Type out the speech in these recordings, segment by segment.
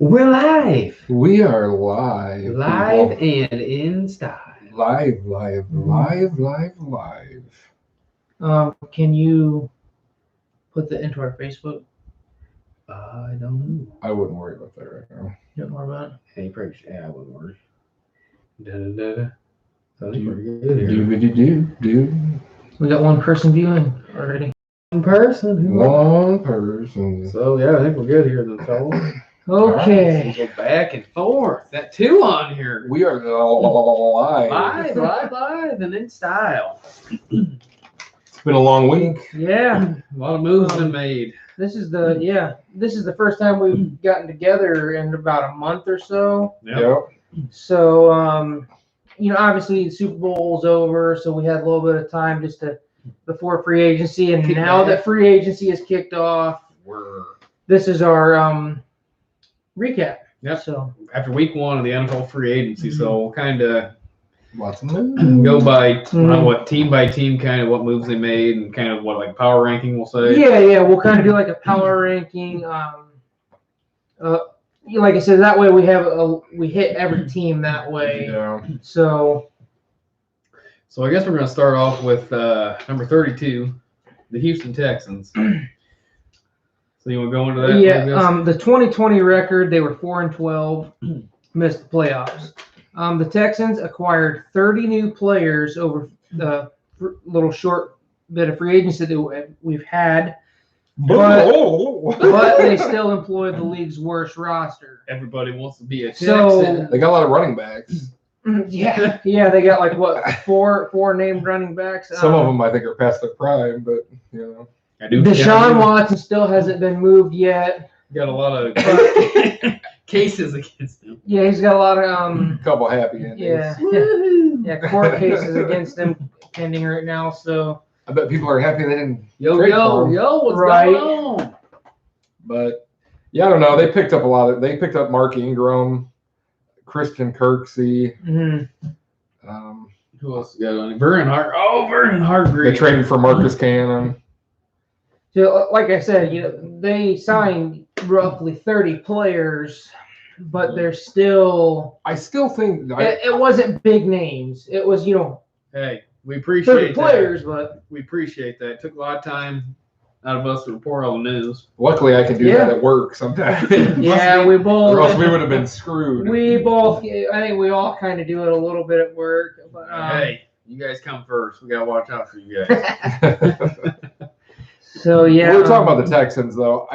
We're live. We are live. Live and in style. Live. Can you put that into our Facebook? I don't know. I wouldn't worry about that right now. You don't worry about it. Hey, pretty yeah, I wouldn't worry. Da-da-da-da. Sounds pretty good here. Do. We got one person viewing already. One person. One person. So, yeah, I think we're good here, then, fellas. Okay. Go back and forth. That two on here. We are live. Live and in style. It's been a long week. Yeah. A lot of moves been made. This is the first time we've gotten together in about a month or so. Yep. So obviously the Super Bowl's over, so we had a little bit of time just before free agency, and now that free agency is kicked off, this is our recap. Yep. So After week one of the NFL free agency, so we'll kind of Lots of moves. go by what team by team, kind of what moves they made, and kind of what like power ranking we'll say. yeah, we'll kind of do like a power ranking. Like I said, that way we hit every team that way. Yeah. So So I guess we're going to start off with number 32, the Houston Texans. So you want to go into that? yeah, the 2020 record, they were 4-12, missed the playoffs. The Texans acquired 30 new players over the little short bit of free agency that we've had, but they still employed the league's worst roster. Everybody wants to be a Texan. So They got a lot of running backs. yeah, they got like what four named running backs. Some of them I think are past their prime, but you know. Deshaun Watson still hasn't been moved yet. Got a lot of cases against him. Yeah, he's got a lot of Couple happy endings. court cases against him pending right now. So I bet people are happy they didn't Yo, trade for him. what's Right. going on? But yeah, I don't know. They picked up they picked up Mark Ingram, Christian Kirksey. Who else got on it? Vernon Hargreaves. They traded for Marcus Cannon. So, like I said, they signed roughly 30 players, but they're still. I still think It wasn't big names. It was, Hey, we 30 appreciate players, that. but We appreciate that. It took a lot of time out of us to report all the news. luckily I can do that at work sometimes. yeah, we both. Or else we would have been screwed. I think we all kind of do it a little bit at work. But, Hey, you guys come first. We gotta watch out for you guys. So yeah, We're talking about the Texans though.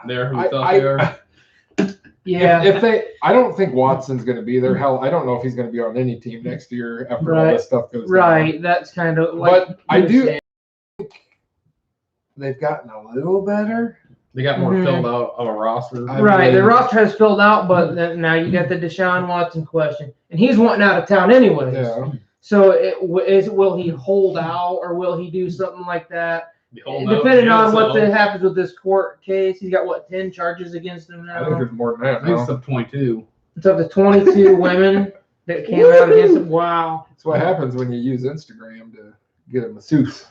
They're who we thought they are. yeah. If I don't think Watson's going to be there. Hell, I don't know if he's going to be on any team next year after all this stuff goes down. Right, that's kind of like. But I do think they've gotten a little better. They got more filled out of a roster. Right, the roster has filled out, but then now you got the Deshaun Watson question, and he's wanting out of town anyways. Yeah. So will he hold out or will he do something like that? Depending Depending on what happens with this court case, he's got 10 charges against him I think now. there's more than that I think now. it's up 22. It's up to 22 women that came out against him. Wow. That's what happens when you use Instagram to get a masseuse.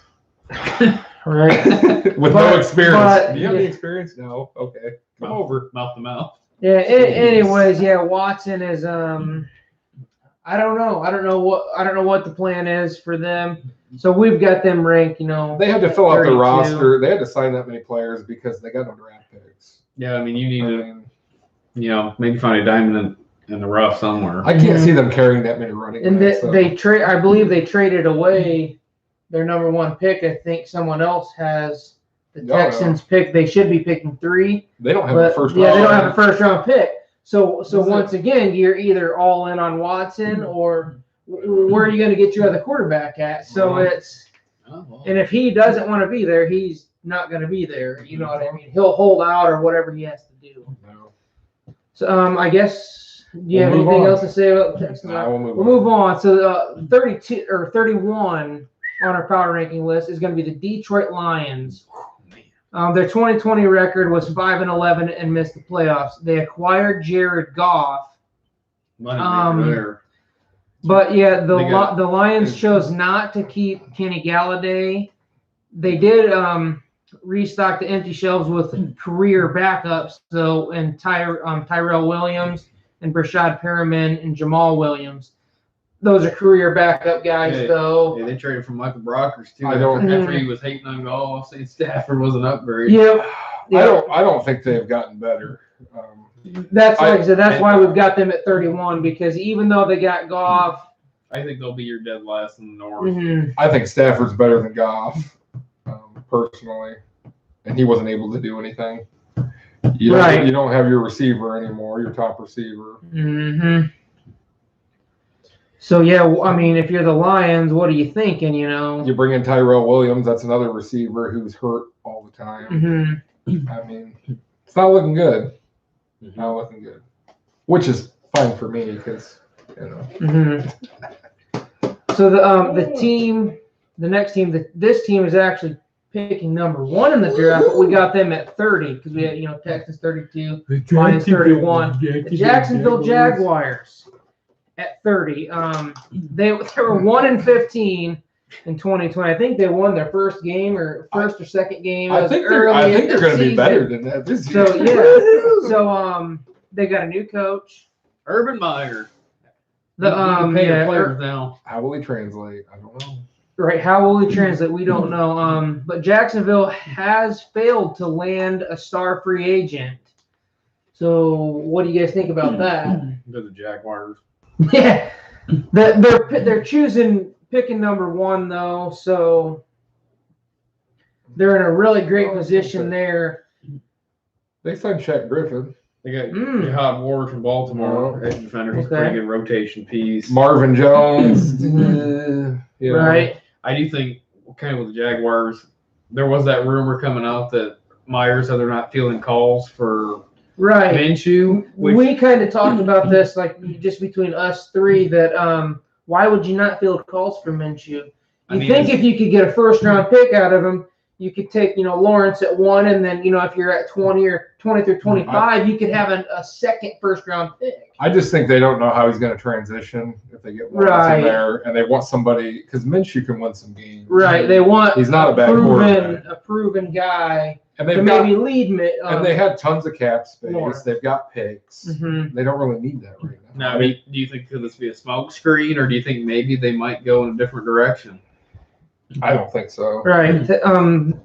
Right. With But- no experience. but- Do you have any experience? No. Okay. Come over. Mouth to mouth. Yeah. Anyways, yeah. Watson is I don't know what the plan is for them. So we've got them ranked. They had to fill out their 32. roster. They had to sign that many players because they got no draft picks. Yeah, I mean, you need I to, mean, maybe find a diamond in the rough somewhere. I can't see them carrying that many running And backs. So. I believe they traded away their number one pick. I think someone else has the No. Texans pick. They should be picking 3. They don't have But a first yeah, round. they don't have a first round pick. So Is it? once again, you're either all in on Watson or where are you going to get your other quarterback at? So Right. and if he doesn't want to be there, he's not going to be there. You know what I mean? He'll hold out or whatever he has to do. No. So I guess, do you have We'll move anything on. else to say about the Texans? No, We'll move on. So 32 or 31 on our power ranking list is going to be the Detroit Lions. Their 2020 record was 5-11 and missed the playoffs. They acquired Jared Goff. Money there. But yeah, the They got- Lions chose not to keep Kenny Galladay. They did restock the empty shelves with career backups. So, and Tyrell Williams and Brashad Perriman and Jamal Williams. Those are career backup guys, though. Yeah, they traded for Michael Brockers too. I don't- After he was hating on golf, saying Stafford was an upgrade. Yep. I don't think they've gotten better. That's like I said. That's why we've got them at 31, because even though they got Goff, I think they'll be your dead last in the North. I think Stafford's better than Goff, personally, and he wasn't able to do anything. You don't have your receiver anymore, your top receiver. So yeah, I mean, if you're the Lions, what are you thinking? You bring in Tyrell Williams, that's another receiver who's hurt all the time. I mean, it's not looking good. Not looking good, which is fine for me because So the next team, this team is actually picking number 1 in the draft, but we got them at 30 because we had Texas 32, Lions 31, the Jacksonville Jaguars at 30. They were 1-15 in 2020. I think they won their first game or second game. I think they're going to be better than that this year. So they got a new coach, Urban Meyer. Players now. How will he translate? I don't know. Right, how will he translate? We don't know. But Jacksonville has failed to land a star free agent. So what do you guys think about that? They're the Jaguars. Yeah, they're picking number 1 though, so they're in a really great position there. They signed Shaq Griffin. They got Jihad Ward from Baltimore, edge defender. He's a pretty good rotation piece. Marvin Jones. Right. I do think, kind of with the Jaguars, there was that rumor coming out that Myers said they're not feeling calls for Minshew. We kind of talked about this, like just between us three, that why would you not field calls for Minshew? Think if you could get a first-round pick out of him, you could take, Lawrence at 1, and then, if you're at 20 or 20 through 25, you could have a second first-round pick. I just think they don't know how he's going to transition if they get Lawrence in there, and they want somebody, because Minshew can win some games. Right, they want he's not a bad quarterback. A proven guy and to maybe lead me. And they had tons of cap space. Lawrence. They've got picks. They don't really need that right now. Now, do you think could this be a smoke screen, or do you think maybe they might go in a different direction? I don't think so. Right.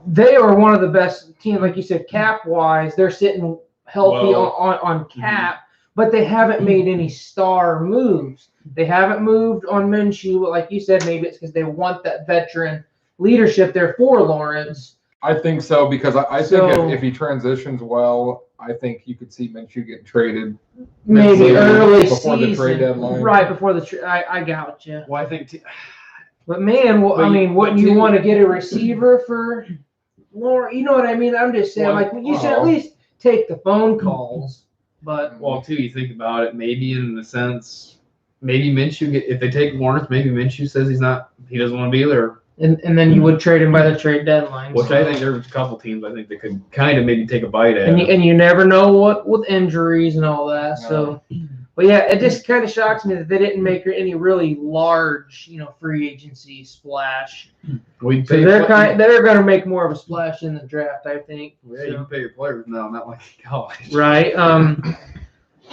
They are one of the best teams, like you said, cap-wise. They're sitting healthy on cap, but they haven't made any star moves. They haven't moved on Minshew, but like you said, maybe it's because they want that veteran leadership there for Lawrence. I think so, because I think if he transitions well, I think you could see Minshew getting traded. Maybe early before season. The trade deadline. Right, before the trade. I got you. Well, I think... But man, wouldn't you want to get a receiver for Lawrence? You know what I mean? I'm just saying, you should at least take the phone calls. But you think about it, maybe in the sense, maybe Minshew, if they take Lawrence, maybe Minshew says he doesn't want to be there. And then you would trade him by the trade deadline. Which I think there's a couple teams I think that could kind of maybe take a bite at. And you never know what with injuries and all that. No. So. But yeah, it just kind of shocks me that they didn't make any really large, free agency splash. So they're going to make more of a splash in the draft, I think. Yeah, you can pay your players now, not like college. Right.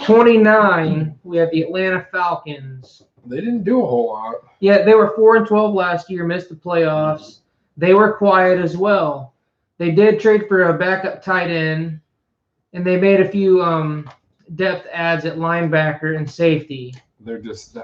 29, we have the Atlanta Falcons. They didn't do a whole lot. Yeah, they were 4-12 last year, missed the playoffs. They were quiet as well. They did trade for a backup tight end, and they made a few depth adds at linebacker and safety. They're just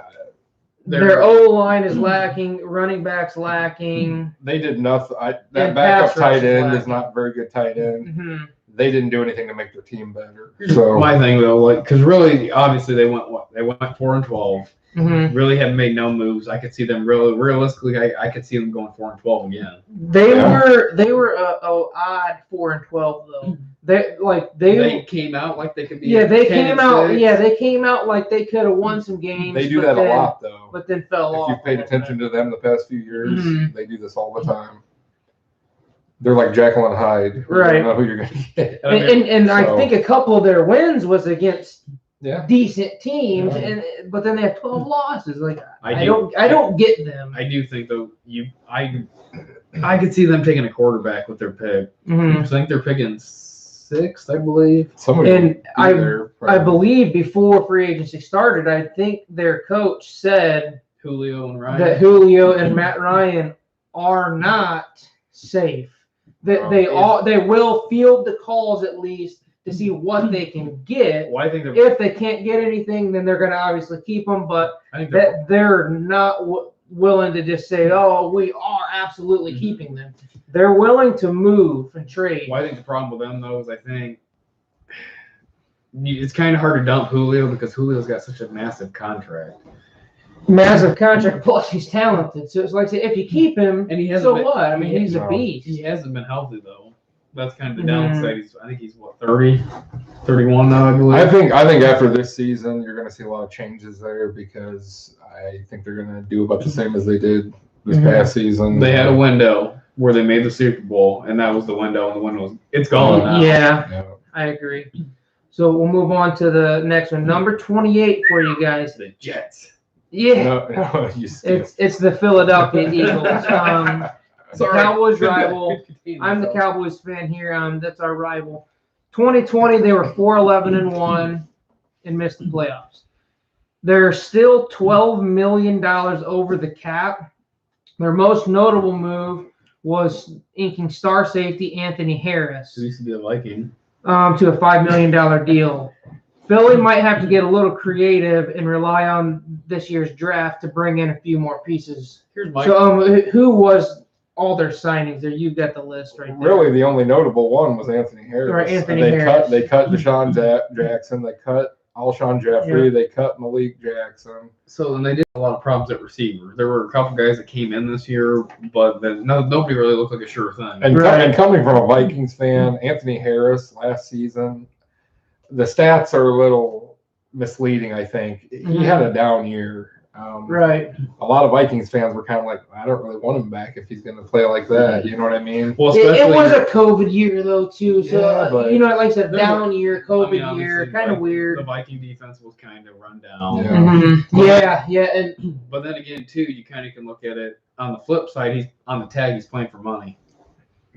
their O-line is lacking, running backs lacking. They did nothing. That backup tight end is not a very good tight end. They didn't do anything to make their team better. So my thing though, because really, obviously they went 4-12. Really have made no moves. I could see them realistically. I could see them going 4-12 again. They were a odd 4-12 though. They came out like they could be. Yeah, they came out. Yeah, they came out like they could have won some games. They do that a lot though. But then fell off. If you've paid attention to them the past few years, they do this all the time. They're like Jekyll and Hyde. Right. You don't know who you're going to get. And I think a couple of their wins was against decent teams, but then they have 12 losses. Like I don't get them. I do think though I could see them taking a quarterback with their pick. I think they're picking 6th, I believe. I believe before free agency started, I think their coach said Julio and Ryan. That Julio and Matt Ryan are not safe. That they will field the calls at least to see what they can get. Well, I think if they can't get anything, then they're going to obviously keep them. But they're not willing to just say, "Oh, we are absolutely keeping them." They're willing to move and trade. Well, I think the problem with them though is I think it's kind of hard to dump Julio because Julio's got such a massive contract. Massive contract, plus he's talented. So it's like, if you keep him, and he hasn't so been, what? I mean, he's a beast. He hasn't been healthy though. That's kind of the downside. I think he's what 30, 31 now, I believe. I think after this season, you're going to see a lot of changes there because I think they're going to do about the same as they did this past season. They had a window where they made the Super Bowl, and that was the window. And the window it's gone now. Yeah, I agree. So we'll move on to the next one, number 28 for you guys. The Jets. Yeah, no, it's the Philadelphia Eagles. The Cowboys rival. I'm the Cowboys fan here. That's our rival. 2020, they were 4-11-1 and missed the playoffs. They're still $12 million over the cap. Their most notable move was inking star safety Anthony Harris. Who used to be a Viking. To a $5 million deal. Philly might have to get a little creative and rely on this year's draft to bring in a few more pieces. Here's my who was all their signings there? You've got the list right there. Really, the only notable one was Anthony Harris. Right, Anthony Harris. They cut Deshaun Jackson. They cut Alshon Jeffrey. Yeah. They cut Malik Jackson. So then they did a lot of problems at receiver. There were a couple guys that came in this year, but then nobody really looked like a sure thing. And coming from a Vikings fan, Anthony Harris last season, the stats are a little misleading, I think. He had a down year. Right. A lot of Vikings fans were kind of like, I don't really want him back if he's going to play like that. You know what I mean? Well, it was a COVID year, though, too. So, like I said, down year, COVID year, kind of weird. The Viking defense was kind of run down. Yeah. But then again, too, you kind of can look at it on the flip side. He's on the tag. He's playing for money.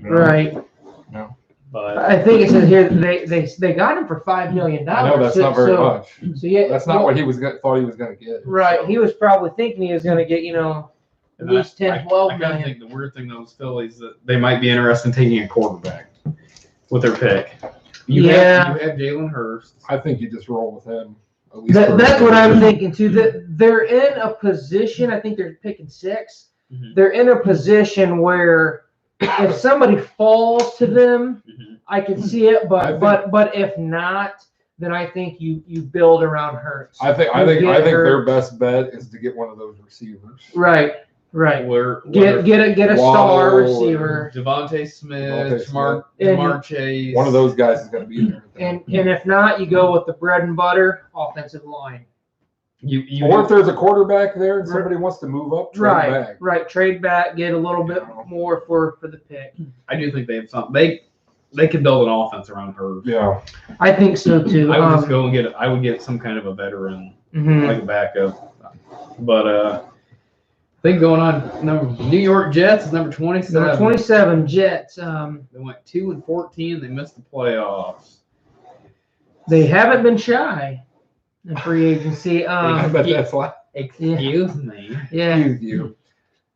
Right. No. But I think it says here they got him for $5 million. I know that's not very much. So yeah, that's not what he thought he was going to get. Right, he was probably thinking he was going to get at least 10, 12 million. I think the weird thing though is Phillies that they might be interested in taking a quarterback with their pick. You have Jalen Hurst. I think you just roll with him. At least that's what I'm thinking too. They're in a position. I think they're picking 6. They're in a position where if somebody falls to them, I can see it, but if not, then I think you build around Hurts. I think their best bet is to get one of those receivers. Right. Get a star receiver. Devontae Smith, Jamar Chase. One of those guys is going to be there. And if not, you go with the bread and butter offensive line. Or if there's a quarterback there and somebody wants to move up, trade back. Right, trade back, get a little bit more for the pick. I do think they have something. They can build an offense around her. Yeah, I think so too. I would just go and get. I would get some kind of a veteran, like a backup. But I think going on. New York Jets is number 27. Number 27 Jets. They went 2-14. They missed the playoffs. They haven't been shy in free agency. I bet that's like. Excuse me. Yeah. Excuse you.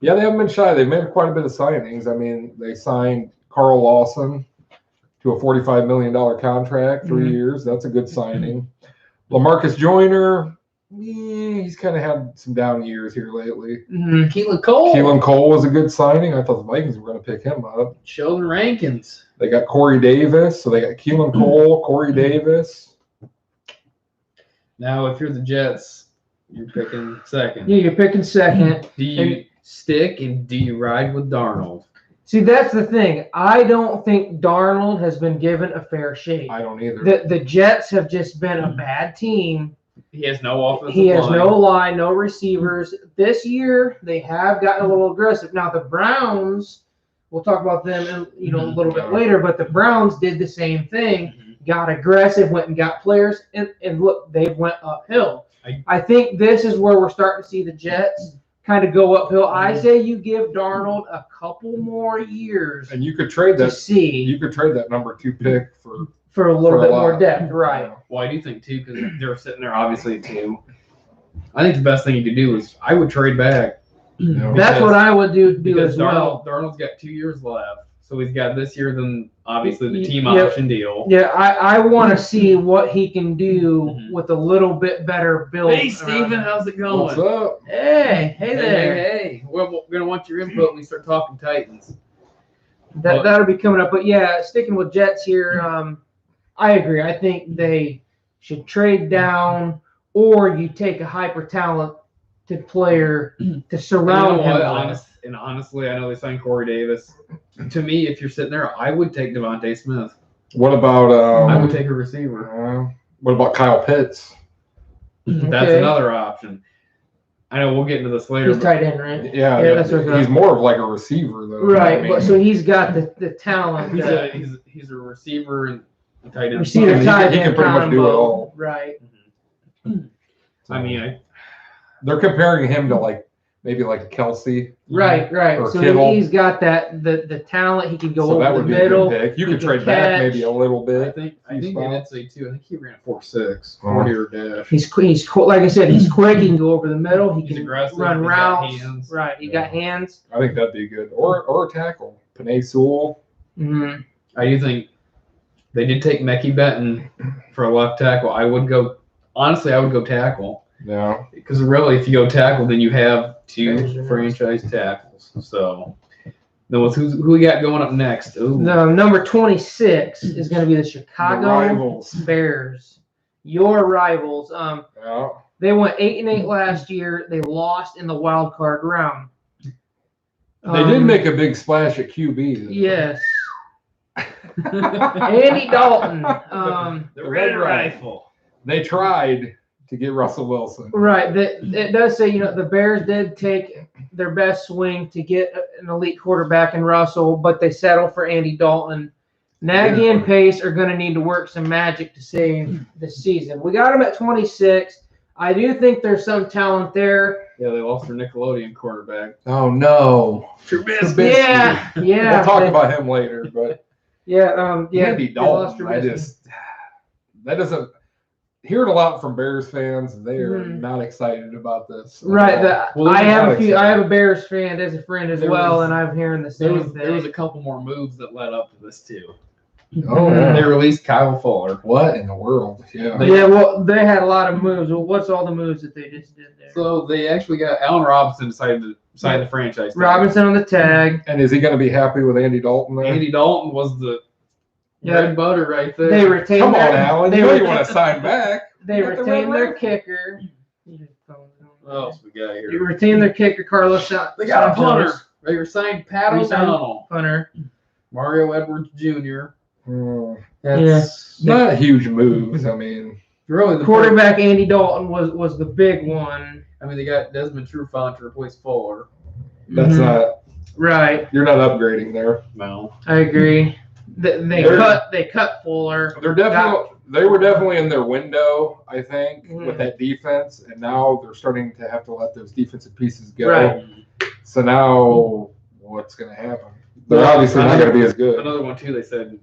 Yeah, they haven't been shy. They've made quite a bit of signings. I mean, they signed Carl Lawson to a $45 million contract, 3 years. That's a good signing. LaMarcus Joyner, he's kind of had some down years here lately. Keelan Cole was a good signing. I thought the Vikings were going to pick him up. Sheldon Rankins. They got Corey Davis. So they got Keelan Cole, Corey Davis. Now, if you're the Jets, you're picking second. Yeah, you're picking second. Do you stick and do you ride with Darnold? See, that's the thing. I don't think Darnold has been given a fair shake. I don't either. The Jets have just been a bad team. He has no offensive line. He has no line, no receivers. This year, they have gotten a little aggressive. Now, the Browns, we'll talk about them a little bit later, but the Browns did the same thing. got aggressive, went and got players, and look, they went uphill. I think this is where we're starting to see the Jets kind of go uphill. I say you give Darnold a couple more years, and you could trade that. You could trade that number 2 pick for a little bit more depth, right? Well, I do think too, because they're sitting there obviously at 2. I think the best thing you could do is I would trade back. That's what I would do as well. Darnold's got 2 years left. So he's got this year, then obviously the team option deal. Yeah, I want to see what he can do with a little bit better build. Hey, Steven, how's it going? What's up? Hey there. Hey. Well, we're going to want your input when we start talking Titans. That'll be coming up. But yeah, sticking with Jets here, I agree. I think they should trade down, or you take a hyper-talented player to surround him. And honestly, I know they signed Corey Davis. To me, if you're sitting there, I would take Devontae Smith. What about? I would take a receiver. What about Kyle Pitts? That's another option. I know we'll get into this later. He's tight end, right? Yeah, that's what he's more of like a receiver, though. Right, but so he's got the talent. He's a receiver and a tight end. Receiver, tight end, he can pretty much do it all. Right. I mean, they're comparing him to maybe like a Kelsey. Right. So Kittle. he's got the talent. He can go so that over would the be middle. A good pick. You could trade catch. back maybe a little bit. I think they did say too. I think he ran a 4.6, 40 or dash. He's like I said, he's quick. He can go over the middle. He can aggressive. Run He's routes. got hands. Right. He got hands. I think that'd be good. Or a tackle. Panay Sewell. Mm-hmm. I do think they did take Mekhi Benton for a left tackle. I would go tackle. Yeah. Because really, if you go tackle, then you have 2 franchise tackles. So, then who we got going up next? Ooh. The number 26 is going to be the Chicago rivals. Bears. Your rivals. Yeah. They went 8-8 last year. They lost in the wild card round. They did make a big splash at QB. Yes. Andy Dalton. The Red Rifle. They tried to get Russell Wilson. Right. It does say, the Bears did take their best swing to get an elite quarterback in Russell, but they settled for Andy Dalton. Nagy and Pace are going to need to work some magic to save the season. We got him at 26. I do think there's some talent there. Yeah, they lost their Nickelodeon quarterback. Oh, no. Trubisky. Yeah. We'll talk about him later, but Andy Dalton, that doesn't hearing a lot from Bears fans. They are not excited about this. Right. I have a Bears fan as a friend as well, and I'm hearing the same thing. There was a couple more moves that led up to this too. Oh, They released Kyle Fuller. What in the world? Yeah. They had a lot of moves. Well, what's all the moves that they just did there? So they actually got Allen Robinson decided to sign the franchise tag. Robinson on the tag. And is he going to be happy with Andy Dalton there? Andy Dalton was the bread butter right there. They retained Come on, Allen. You want to sign back. They retained their kicker. What else we got here? You retained their kicker, Carlos. They got a punter. They resigned Pat O'Donnell. Punter. Mario Edwards Jr. That's not huge moves. I mean, really, the quarterback Andy Dalton was the big one. I mean, they got Desmond Trufant to replace Fuller. That's not right. You're not upgrading there. No, I agree. They cut Fuller. They were definitely in their window, I think, with that defense, and now they're starting to have to let those defensive pieces go. Right. So now, what's going to happen? They're obviously not going to be as good. Another one too. They said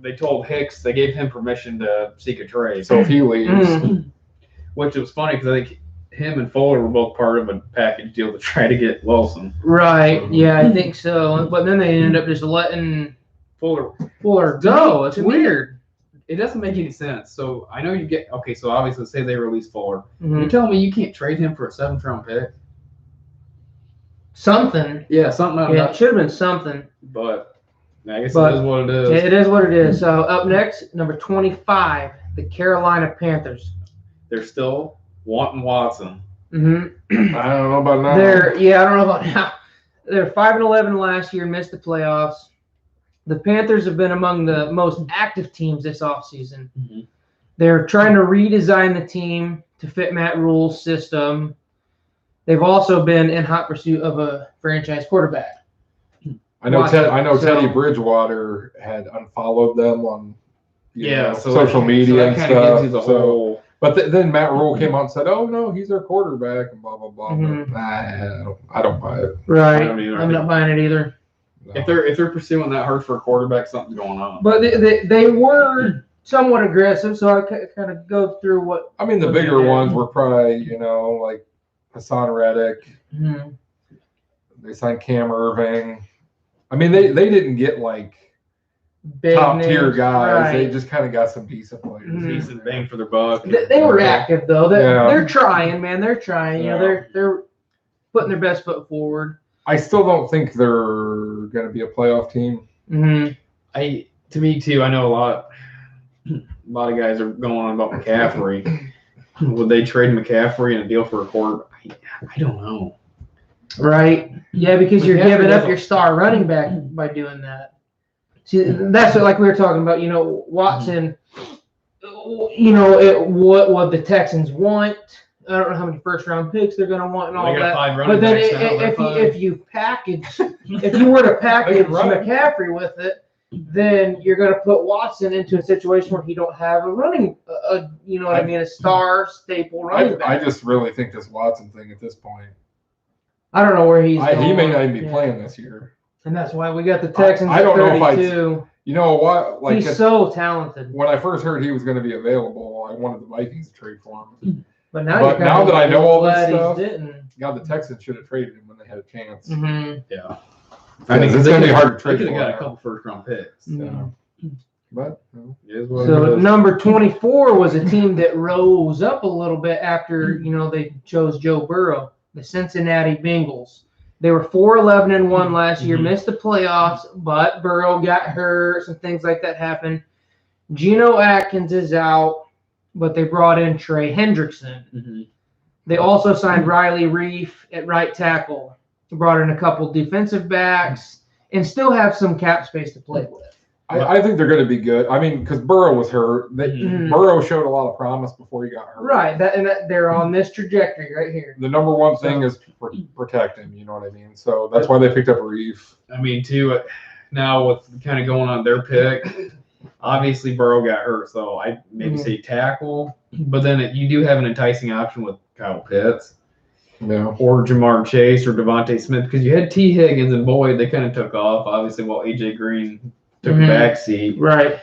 they told Hicks they gave him permission to seek a trade. So if he leaves, which was funny because I think him and Fuller were both part of a package deal to try to get Wilson. Right. Yeah, I think so. But then they ended up just letting Fuller go. It's weird. It doesn't make any sense. So I know you get so obviously say they release Fuller. You're telling me you can't trade him for a 7th round pick? Something. Yeah, something. It should have been something. But I guess it is what it is. It is what it is. So up next, number 25, the Carolina Panthers. They're still wanting Watson. I don't know about now. I don't know about now. They're 5-11 last year, missed the playoffs. The Panthers have been among the most active teams this offseason. They're trying to redesign the team to fit Matt Rule's system. They've also been in hot pursuit of a franchise quarterback. I know Teddy Bridgewater had unfollowed them on social media so that and kinda stuff. gives you the So- whole. But then Matt Rule came out and said, "Oh no, he's our quarterback," and blah blah blah. Mhm. But, I don't buy it. Right. I don't either. I'm not buying it either. No. If they're pursuing that hard for a quarterback, something's going on. But they were somewhat aggressive, so I kind of go through what. I mean, the what they bigger did. ones were probably like Hassan Reddick. Mhm. They signed Cam Irving. I mean, they didn't get like Big top tier names, guys. right. They just kind of got some decent players. Mhm. Decent bang for their buck. They were active though. Yeah. They're trying, man. They're trying. Yeah. They're putting their best foot forward. I still don't think they're going to be a playoff team. Mm-hmm. To me too. I know a lot of guys are going on about McCaffrey. Would they trade McCaffrey in a deal for a quarter? I don't know. Right? Yeah, because you're McCaffrey giving up doesn't- your star running back by doing that. See, that's what, like we were talking about. Watson. What the Texans want. I don't know how many first round picks they're going to want and all They got that. 5 running But then backs now, they're if you were to package run. McCaffrey with it, then you're going to put Watson into a situation where he don't have a running, a star staple running I back. just really think this Watson thing at this point. I don't know where he's He going. may not even be Yeah. playing this year. And that's why we got the Texans I don't know at if I'd- 32. You know what? Like He's so talented. when I first heard he was going to be available, I wanted the Vikings to trade for him. But now, But you're now kinda that I know all this glad he stuff- didn't. God, the Texans should have traded him when they had a chance. Mm-hmm. Yeah. I mean, it's they going to be could've- hard to trade They could for have got a him. couple first round picks. Yeah. But It is what So it is. number 24 was a team that rose up a little bit after they chose Joe Burrow, the Cincinnati Bengals. They were 4-11-1 last year, Mhm. missed the playoffs, but Burrow got hurt, some things like that happened. Geno Atkins is out, but they brought in Trey Hendrickson. Mhm. They also signed Riley Reif at right tackle. Brought in a couple defensive backs and still have some cap space to play with. I think they're going to be good. I mean, because Burrow was hurt. Mhm. Burrow showed a lot of promise before he got hurt. Right, they're on this trajectory right here. The number one thing is protect him. You know what I mean? So that's why they picked up Reef. I mean, too, now with kind of going on their pick, obviously Burrow got hurt, so I maybe say tackle. But then you do have an enticing option with Kyle Pitts Yeah. or Jamar Chase or Devontae Smith because you had T. Higgins and Boyd. They kind of took off, obviously, while A.J. Green took Mhm. a back seat. Right,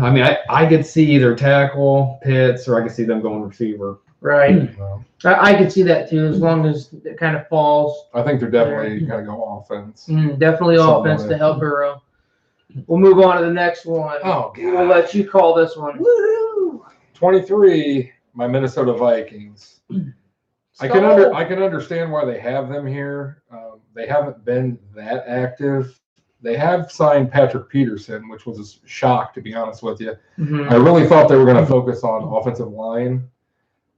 I mean, I could see either tackle, Pitts, or I could see them going receiver. right. Well, I could see that too, as long as it kind of falls. I think they're definitely going to go offense. Definitely Something offense like to that. help Burrow. We'll move on to the next one. Oh, We'll let you call this one. Woohoo! 23, my Minnesota Vikings. I can understand why they have them here. They haven't been that active. They have signed Patrick Peterson, which was a shock, to be honest with you. Mhm. I really thought they were going to focus on offensive line,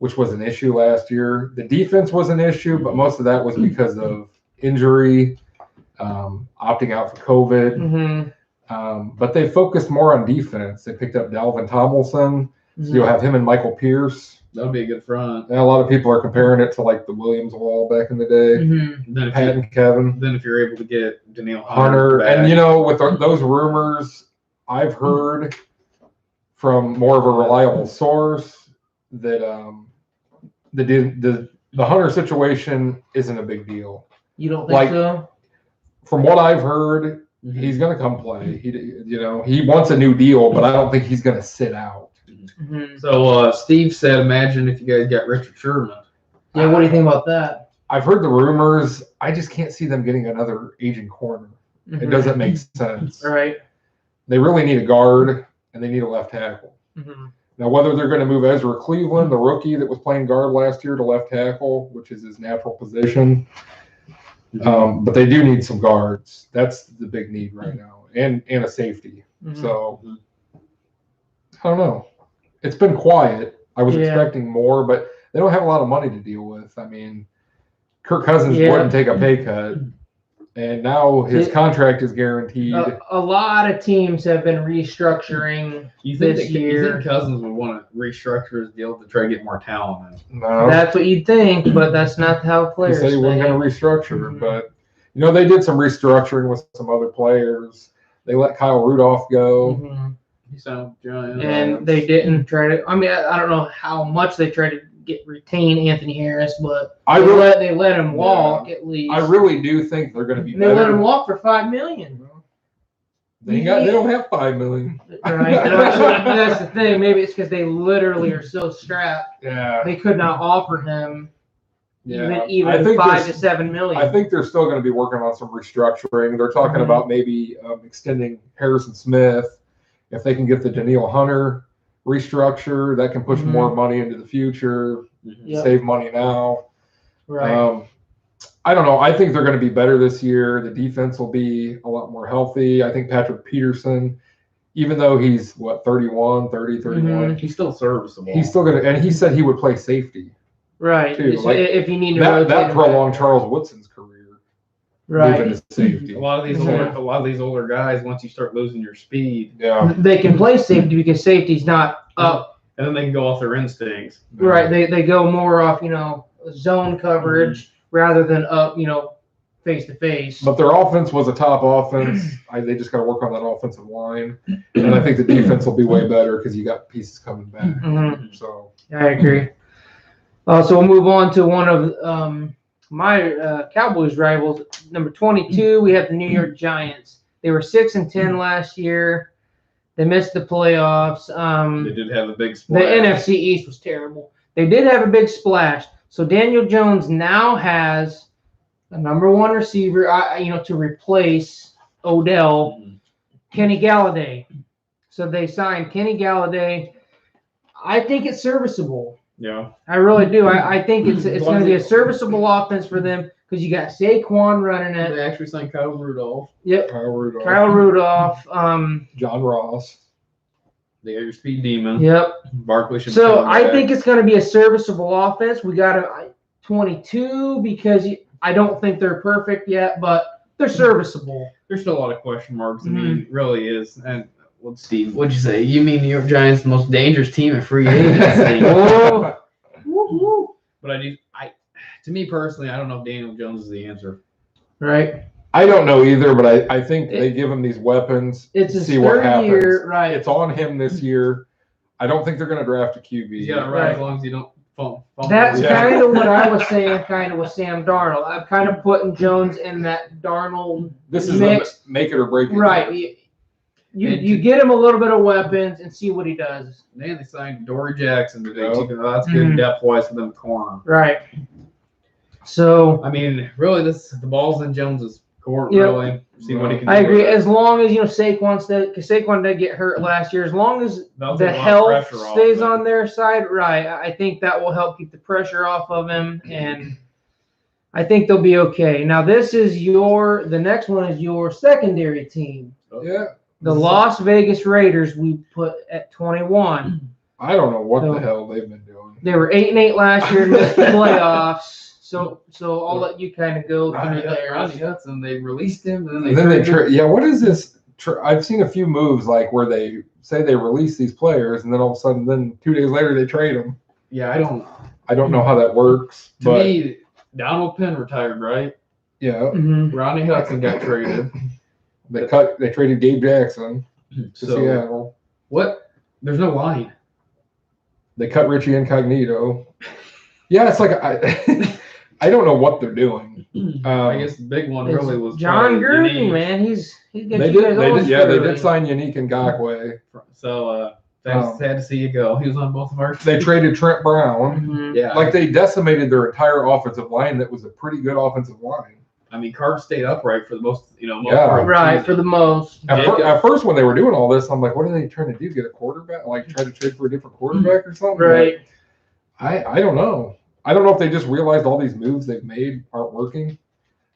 which was an issue last year. The defense was an issue, but most of that was because of injury, opting out for COVID. Mhm. But they focused more on defense. They picked up Dalvin Tomlinson. So you'll have him and Michael Pierce. That would be a good front. And a lot of people are comparing it to like the Williams wall back in the day. Mhm. Then if, Pat and Kevin. then if you're able to get Danielle Hunter. back, And, with those rumors, I've heard from more of a reliable source that the Hunter situation isn't a big deal. You don't think Like- so? From what I've heard, Mhm. he's going to come play. He wants a new deal, but I don't think he's going to sit out. Mhm. So Steve said, imagine if you guys got Richard Sherman. Yeah, what do you think about that? I've heard the rumors. I just can't see them getting another aging corner. It Mhm. doesn't make sense. Right. They really need a guard and they need a left tackle. Mhm. Now, whether they're going to move Ezra Cleveland, the rookie that was playing guard last year, to left tackle, which is his natural position, but they do need some guards. That's the big need right now, and a safety. Mhm. So I don't know. It's been quiet. I was Yeah. expecting more, but they don't have a lot of money to deal with. I mean, Kirk Cousins Yeah. wouldn't take a pay cut, and now his It- contract is guaranteed. A lot of teams have been restructuring You think, this you year. think Cousins would want to restructure his deal to try to get more talent in? No, That's what you'd think, but that's not how he players said he wasn't think. going to restructure, Mhm. but they did some restructuring with some other players. They let Kyle Rudolph go. Mhm. He signed with Giants. And they didn't try to. I mean, I don't know how much they tried to retain Anthony Harris, but they let him walk at least. I really do think they're going to be. They let him walk for $5 million. They don't have $5 million. Right. That's the thing. Maybe it's because they literally are so strapped. Yeah. They could not offer him even I 5 to 7 million. I think they're still going to be working on some restructuring. They're talking about maybe extending Harrison Smith. If they can get the Danielle Hunter restructure, that can push more money into the future, save money now. Right. I don't know. I think they're going to be better this year. The defense will be a lot more healthy. I think Patrick Peterson, even though he's 31, he's still serviceable. he's still going to, and he said he would play safety. Right. Too. Like, if you need to that prolonged Charles Woodson's career. Right. Moving to safety. A lot of these older guys, once you start losing your speed, they can play safety because safety's not up. And then they can go off their instincts. Right. They go more off, zone coverage rather than up, face to face. But their offense was a top offense. They just got to work on that offensive line, and I think the defense will be way better because you got pieces coming back. So I agree. So we'll move on to one of my Cowboys rivals, number 22. We have the New York Giants. They were 6-10 last year. They missed the playoffs. They did have a big splash. The NFC East was terrible. They did have a big splash. So Daniel Jones now has a number one receiver, to replace Odell, Kenny Galladay. So they signed Kenny Galladay. I think it's serviceable. Yeah, I really do. I think it's going to be a serviceable offense for them because you got Saquon running it. They actually signed Kyle Rudolph. Yep. Kyle Rudolph. John Ross. They got your speed demon. Yep. Barkley should. So I think it's going to be a serviceable offense. We got a 22 because I don't think they're perfect yet, but they're serviceable. There's still a lot of question marks. I mean, it really is. And Steve, what'd you say? You mean New York Giants, the most dangerous team in free agency? But to me personally, I don't know if Daniel Jones is the answer. Right. I don't know either, but I think they give him these weapons to see what happens. Year, right. It's on him this year. I don't think they're going to draft a QB. Yeah, right. As long as you don't fumble. That's kind of what I was saying, with Sam Darnold. I'm kind of putting Jones in that Darnold This is mix. A make it or break it. Right. You get him a little bit of weapons and see what he does. Man, they signed Dory Jackson today. That's good depth-wise for them corner. Right. So I mean, really, the ball's in Jones's court. Really, see what he can do. I agree. As long as Saquon did get hurt last year, as long as the health stays on their side, right? I think that will help keep the pressure off of him, and I think they'll be okay. Now, the next one is your secondary team. Yeah. The Las Vegas Raiders we put at 21. I don't know what the hell they've been doing. They were 8-8 last year, missed the playoffs. So I'll let you kind of go through there. Ronnie Hudson, they released him, and then they what is this? I've seen a few moves like where they say they release these players, and then all of a sudden, then 2 days later they trade them. Yeah, I don't know how that works. To me, Donald Penn retired, right? Yeah. Ronnie Hudson got traded. They traded Gabe Jackson to Seattle. What? There's no line. They cut Richie Incognito. Yeah, it's like I don't know what they're doing. I guess the big one really was John Gruden, man. He's good. They did sign Yannick Ngakoue. So sad to see you go. He was on both of our teams. They traded Trent Brown. Yeah, like they decimated their entire offensive line. That was a pretty good offensive line. I mean, Carter stayed upright for the most, right, for the most. At first, when they were doing all this, I'm like, what are they trying to do? Get a quarterback? Like try to trade for a different quarterback or something? Right. But I don't know. I don't know if they just realized all these moves they've made aren't working.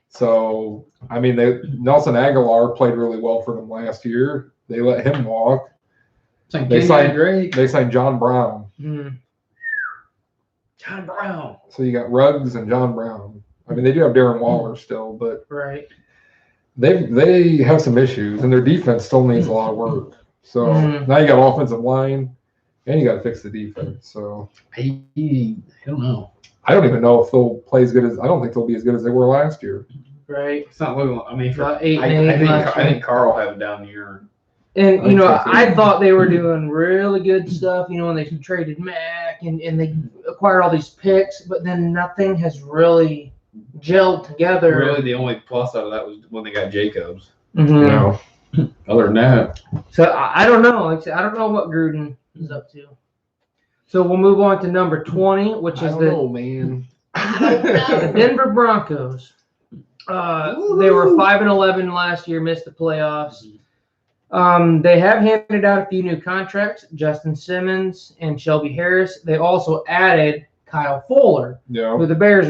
So, I mean, Nelson Aguilar played really well for them last year. They let him walk. They signed John Brown. John Brown. So you got Ruggs and John Brown. I mean, they do have Darren Waller still, but they have some issues, and their defense still needs a lot of work. So now you got offensive line, and you got to fix the defense. So I don't know. I don't even know if they'll play as good as. I don't think they'll be as good as they were last year. Right. It's not looking. I mean, I think Carl had a down year. And, you know, so, too. I thought they were doing really good stuff, you know, when they traded Mack and they acquired all these picks, but then nothing has really gelled together. Really, the only plus out of that was when they got Jacobs. Mhm. No. Other than that, So I don't know. Like I said, I don't know what Gruden is up to. So we'll move on to number 20, which is man. the Denver Broncos. They were 5-11 last year, missed the playoffs. They have handed out a few new contracts, Justin Simmons and Shelby Harris. They also added Kyle Fuller, Yeah. who the Bears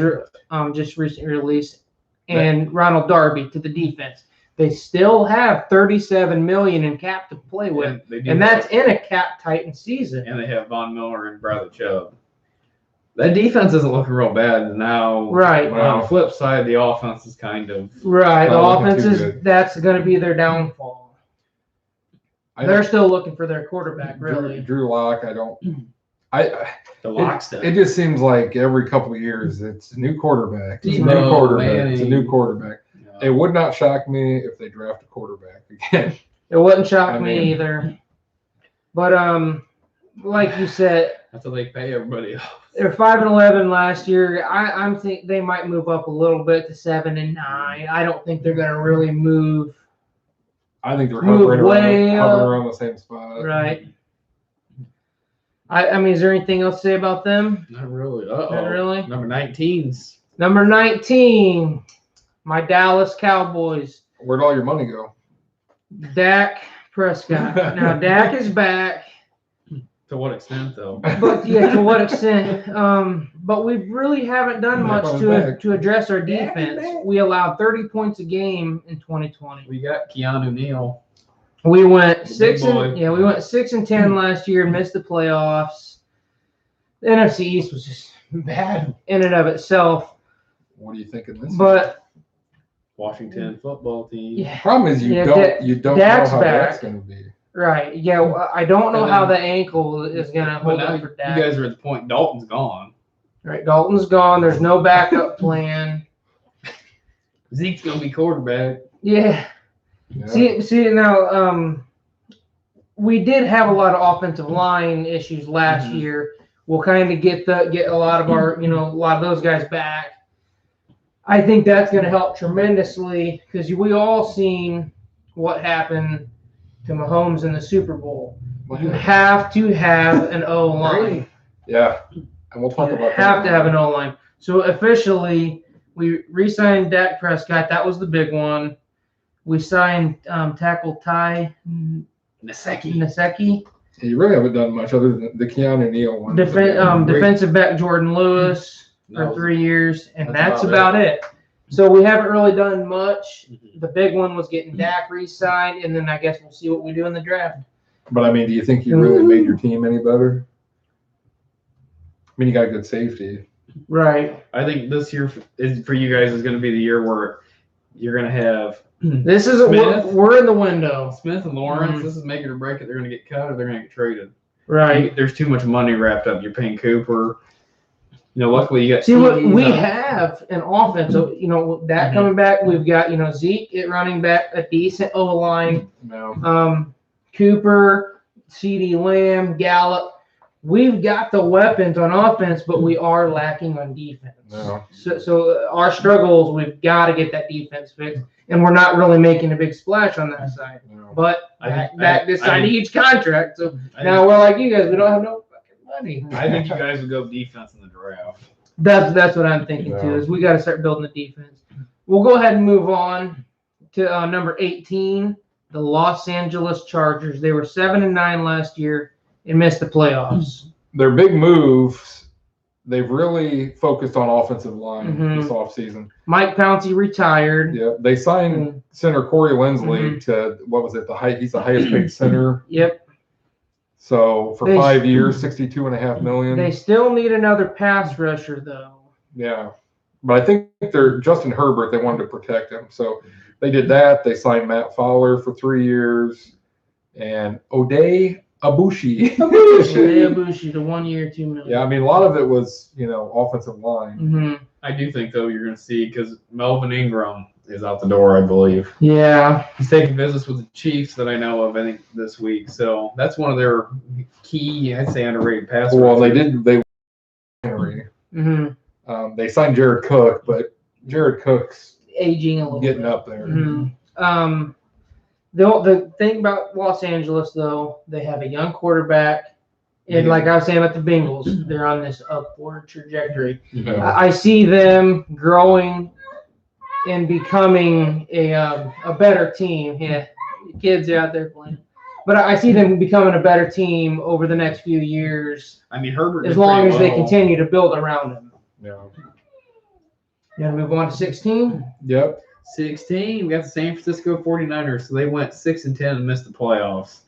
just recently released, and Ronald Darby to the defense. They still have $37 million in cap to play with, and that's in a cap-tightened season. And they have Von Miller and Bradley Chubb. That defense isn't looking real bad now. Right. On the flip side, the offense is kind of Right. The not looking offense too is good. that's going to be their downfall. They're still looking for their quarterback, really. Drew Lock, the lockstep. it just seems like every couple of years it's a new quarterback. It's a new Tebow, quarterback. It's a Manning. new quarterback. Yeah. It would not shock me if they draft a quarterback again. It wouldn't shock I me mean- either. But like you said, That's how they pay everybody off. they're 5-11 last year. I'm think they might move up a little bit to 7-9. I don't think they're going to really move. I think they're Move hovering way up. around the same spot. Right. I mean, is there anything else to say about them? Not really. Uh-oh. Not really. Number 19's. Number 19, my Dallas Cowboys. Where'd all your money go? Dak Prescott. Now, Dak is back. To what extent, though? But yeah, to what extent? But we really haven't done much to address our defense. We allowed 30 points a game in 2020. We got Keanu Neal. We went Big boy. we went 6-10 last year, missed the playoffs. The NFC East was just bad in and of itself. What are you thinking this? But Washington football team. yeah, Problem is you Yeah, don't Dak's know how back. that's going to be. right. Yeah, well, I don't know And how then- the ankle is gonna But hold now up for you Dak. guys are at the point. Dalton's gone. Right, Dalton's gone. There's no backup plan. Zeke's gonna be quarterback. Yeah. Yeah. See now, we did have a lot of offensive line issues last Mhm. year. We'll kind of get a lot of our, a lot of those guys back. I think that's going to help tremendously because we all seen what happened to Mahomes in the Super Bowl. You have to have an O line. Yeah. And we'll talk You about have that. to have an O line. So officially, we re-signed Dak Prescott. That was the big one. We signed tackle Ty Nsekhe. You really haven't done much other than the Keanu Neal one. Great. Defensive back Jordan Lewis for No. 3 years, and That's that's about about it. So we haven't really done much. Mhm. The big one was getting Dak re-signed, and then I guess we'll see what we do in the draft. But I mean, do you think you really made your team any better? I mean, you got good safety. Right. I think this year is for you guys is going to be the year where you're going to have This is Smith. we're in the window. Smith and Lawrence. Mhm. This is make it or break it. They're going to get cut or they're going to get traded. Right. There's too much money wrapped up. You're paying Cooper. Luckily you got. See what TDs we up. have an offense. So that Mhm. coming back, we've got Zeke at running back, a decent O line. No. Cooper, CD Lamb, Gallup. We've got the weapons on offense, but we are lacking on defense. No. So our struggles, we've got to get that defense fixed, and we're not really making a big splash on that side. No. But I this side of each contract, so I now we're like you guys, we don't have no fucking money. I think you guys would go defense in the draft. That's what I'm thinking too. Yeah. Is we got to start building the defense. We'll go ahead and move on to number 18, the Los Angeles Chargers. They were 7-9 last year and missed the playoffs. Their big moves, they've really focused on offensive line Mhm. this offseason. Mike Pouncey retired. Yeah, they signed Mm. center Corey Lindsley Mhm. to what was it? He's the highest paid center. Yep. So for They- 5 years, $62.5 million. They still need another pass rusher though. Yeah, but I think they're Justin Herbert. They wanted to protect him, so they did that. They signed Matt Fowler for 3 years, and Oday Abushi. Abushi to 1 year, $2 million. Yeah, I mean a lot of it was offensive line. Mm-hmm. I do think though you're going to see because Melvin Ingram is out the door, I believe. Yeah. He's taking visits with the Chiefs that I know of, I think, this week. So that's one of their key, I'd say, underrated pass Well, rushers. they Henry. Mm-hmm. They signed Jared Cook, but Jared Cook's Aging a little getting bit. up there. Mm-hmm. The thing about Los Angeles, though, they have a young quarterback. And like I was saying about the Bengals, they're on this upward trajectory. Yeah. I see them growing and becoming a better team. Yeah, kids are out there playing. But I see them becoming a better team over the next few years. I mean, Herbert as did long pretty as they well. continue to build around him. Yeah. You want to move on to 16? Yep. 16, we got the San Francisco 49ers. So they went 6-10 and missed the playoffs.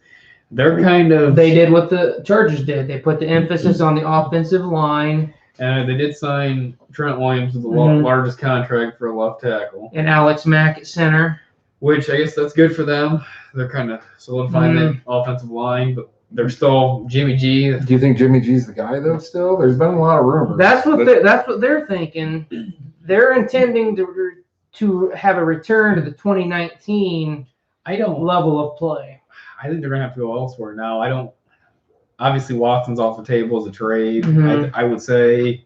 They're kind of. They did what the Chargers did. They put the emphasis on the offensive line. And they did sign Trent Williams with the largest contract for a left tackle. And Alex Mack at center. Which I guess that's good for them. They're kind of solidifying that offensive line, but they're still Jimmy G. Do you think Jimmy G's the guy though? Still, there's been a lot of rumors. That's what they're thinking. They're intending to have a return to the 2019 level of play. I think they're gonna have to go elsewhere now. I don't. Obviously, Watson's off the table as a trade. I would say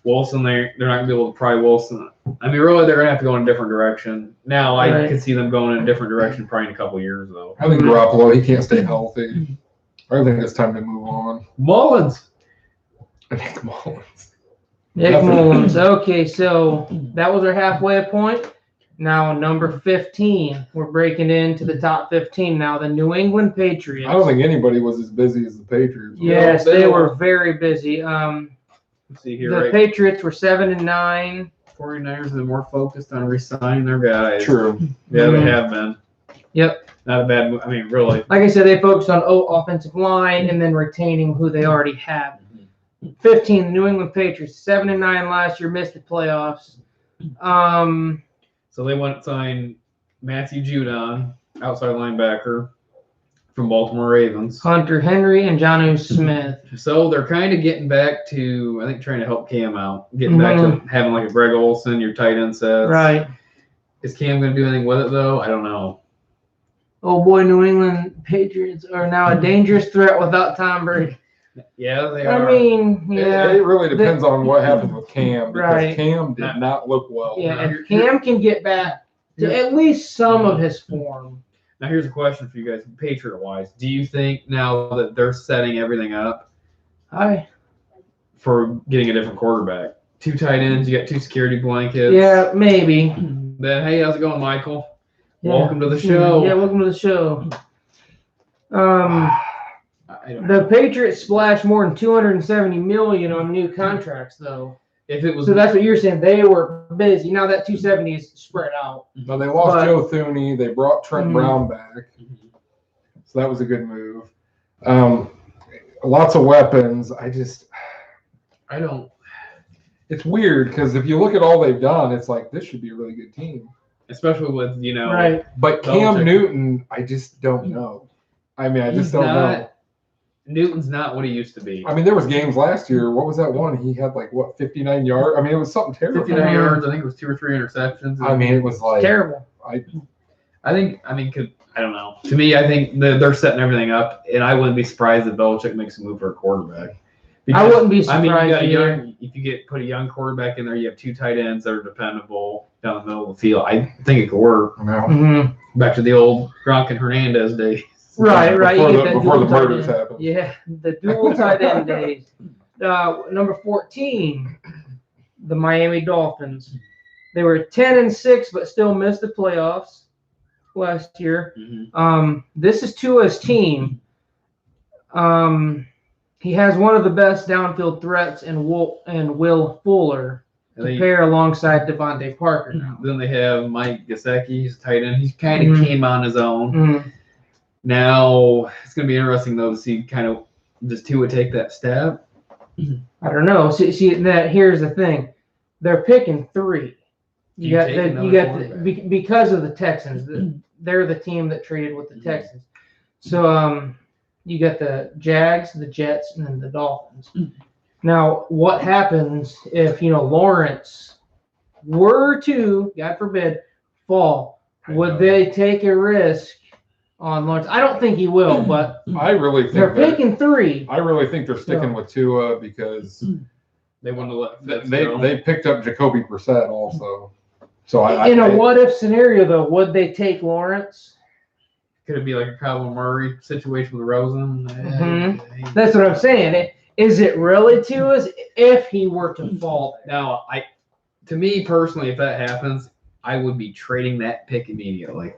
Wilson. They're not gonna be able to pry Wilson. I mean, really, they're gonna have to go in a different direction. Now, I could see them going in a different direction probably in a couple of years, though. I think Garoppolo, he can't stay healthy. I think it's time to move on. Mullins. Nick Mullins. Nick Mullins. Okay, so that was our halfway point. Now, number 15. We're breaking into the top 15 now. The New England Patriots. I don't think anybody was as busy as the Patriots. Yes, they were very busy. Let's see here. The Patriots were 7-9. 49ers are more focused on re-signing their guys. True. Yeah, they have been. Yep. Not a bad move. I mean, really. Like I said, they focused on offensive line and then retaining who they already have. 15, the New England Patriots, 7-9 last year, missed the playoffs. So they went and signed Matthew Judon, outside linebacker from Baltimore Ravens. Hunter Henry and Jonnu Smith. So they're kind of getting back to, I think, trying to help Cam out. Getting back to having like a Greg Olsen, your tight end sets. Right. Is Cam going to do anything with it, though? I don't know. Oh, boy, New England Patriots are now a dangerous threat without Tom Brady. Yeah, they are. I mean, yeah. It really depends on what happens with Cam because Right. Cam did not look well. Yeah, if Cam can get back to at least some of his form. Now, here's a question for you guys, Patriot-wise. Do you think now that they're setting everything up for getting a different quarterback? 2 tight ends, you got 2 security blankets. Yeah, maybe. Then, hey, how's it going, Michael? Yeah. Welcome to the show. Yeah, welcome to the show. I don't The Patriots splashed more than $270 million on new contracts, though. If it was, So that's what you're saying. They were busy. Now that 270 is spread out. No, they lost Joe Thuney. They brought Trent Brown back. So that was a good move. Lots of weapons. I don't. It's weird because if you look at all they've done, it's like this should be a really good team. Especially with, you know. Right. But Cam Newton, I just don't know. I mean, I just don't know. Newton's not what he used to be. I mean, there was games last year. What was that one? He had 59 yards. I mean, it was something terrible. 59 yards. I think it was 2 or 3 interceptions. I mean, it was like terrible. I don't know. To me, I think they're setting everything up, and I wouldn't be surprised if Belichick makes a move for a quarterback. I wouldn't be surprised. I mean, if you put a young quarterback in there, you have 2 tight ends that are dependable down the middle of the field. I think it could work. No. Back to the old Gronk and Hernandez days. Right. Before the murders happened. Yeah, the dual tight end days. Number 14, the Miami Dolphins. They were 10-6, but still missed the playoffs last year. This is Tua's team. He has one of the best downfield threats in Will Fuller to pair alongside Devontae Parker now. Then they have Mike Gesicki, he's tight end. He kind of came on his own. Now, it's going to be interesting, though, to see kind of does Tua take that step? I don't know. See that here's the thing. They're picking 3. Because of the Texans. They're the team that traded with the Texans. So you got the Jags, the Jets, and then the Dolphins. Now, what happens if Lawrence were to, God forbid, fall. Would they take a risk on Lawrence? I don't think he will, but I really think they're picking 3. I really think they're sticking with Tua because they want to let they picked up Jacoby Brissett also. So in a what if scenario though, would they take Lawrence? Could it be like a Kyler Murray situation with Rosen? That's what I'm saying. Is it really Tua's if he were to fall? Now, to me personally, if that happens, I would be trading that pick immediately.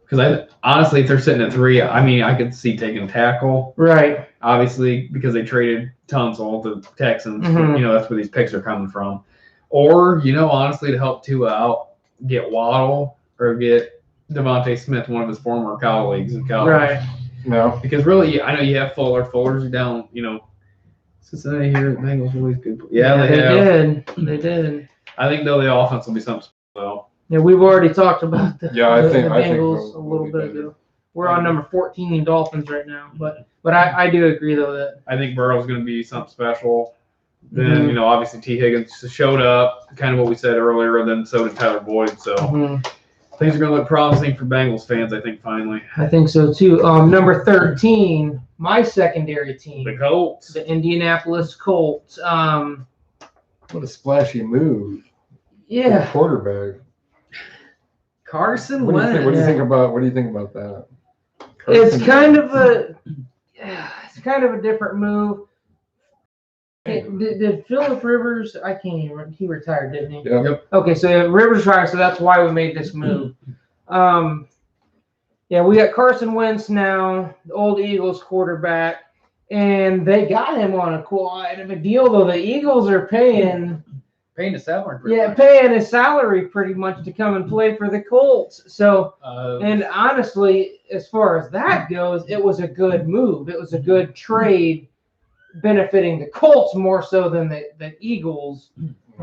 Because honestly, if they're sitting at 3, I mean, I could see taking tackle. Right. Obviously, because they traded Tunsil to Texans. That's where these picks are coming from. Or, honestly, to help Tua out, get Waddle or get Devontae Smith, one of his former colleagues in college. Right. No. Because really, I know you have Fuller. Fuller's down, Cincinnati here. The Bengals are always good. Yeah, They did. I think, though, the offense will be something special. Yeah, we've already talked about the Bengals a little bit ago. We're on number 14 in Dolphins right now. But I do agree, though, that I think Burrow's going to be something special. Then, obviously T. Higgins showed up, kind of what we said earlier, then so did Tyler Boyd. So things are going to look promising for Bengals fans, I think, finally. I think so, too. Number 13, my secondary team. The Colts. The Indianapolis Colts. What a splashy move. Yeah. Quarterback. Carson Wentz. What do you think about that? It's kind of a different move. Did Phillip Rivers? I can't even remember. He retired, didn't he? Yep. Okay, so Rivers retired, so that's why we made this move. Yeah, we got Carson Wentz now, the old Eagles quarterback, and they got him on quite of a deal, though. The Eagles are paying his salary. Paying his salary pretty much to come and play for the Colts. So, and honestly, as far as that goes, it was a good move. It was a good trade, benefiting the Colts more so than the Eagles.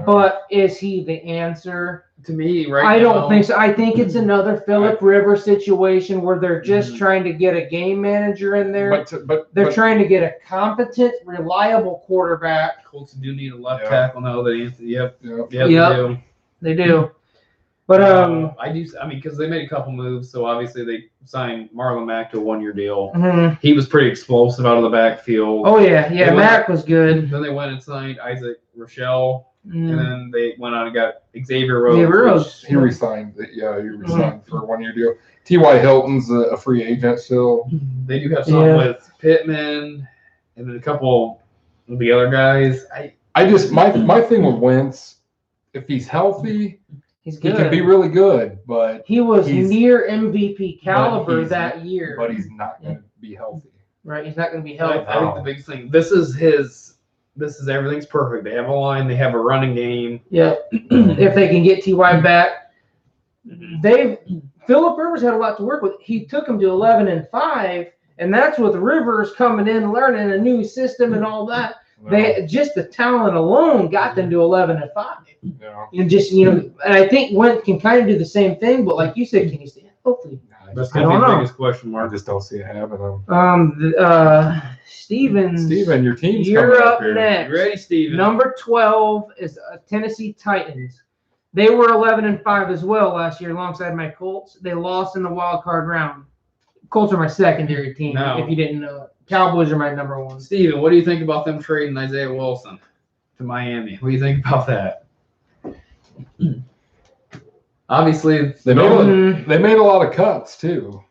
But is he the answer? To me, right I now, don't think so. I think it's another Phillip Rivers situation where they're just trying to get a game manager in there. But they're trying to get a competent, reliable quarterback. Colts do need a left tackle now. They do. They do. But I do. I mean, because they made a couple moves, so obviously they signed Marlon Mack to a 1-year deal. He was pretty explosive out of the backfield. Oh yeah, Mack was good. Then they went and signed Isaac Rochelle, and then they went on and got Xavier Rhodes. He resigned. He resigned for a 1-year deal. T.Y. Hilton's a free agent still. They do have some with Pittman, and then a couple of the other guys. My thing with Wentz, if he's healthy. He's good. He can be really good, but he was near MVP caliber that year. But he's not going to be healthy. Right, he's not going to be healthy. I think the biggest thing. This is everything's perfect. They have a line. They have a running game. Yeah, if they can get Ty back, Phillip Rivers had a lot to work with. He took him to 11-5, and that's with Rivers coming in, learning a new system and all that. They just the talent alone got them to 11-5. Yeah. And just and I think Wentz can kind of do the same thing, but like you said, can he stay healthy? That's gonna be the biggest question mark. I just don't see it happening. Steven, your team's you're up here. next. You ready, Steven? Number 12 is Tennessee Titans. They were 11-5 as well last year, alongside my Colts. They lost in the wild card round. Colts are my secondary team, if you didn't know it. Cowboys are my number 1. Steven, what do you think about them trading Isaiah Wilson to Miami? What do you think about that? Obviously, they made a lot of cuts too.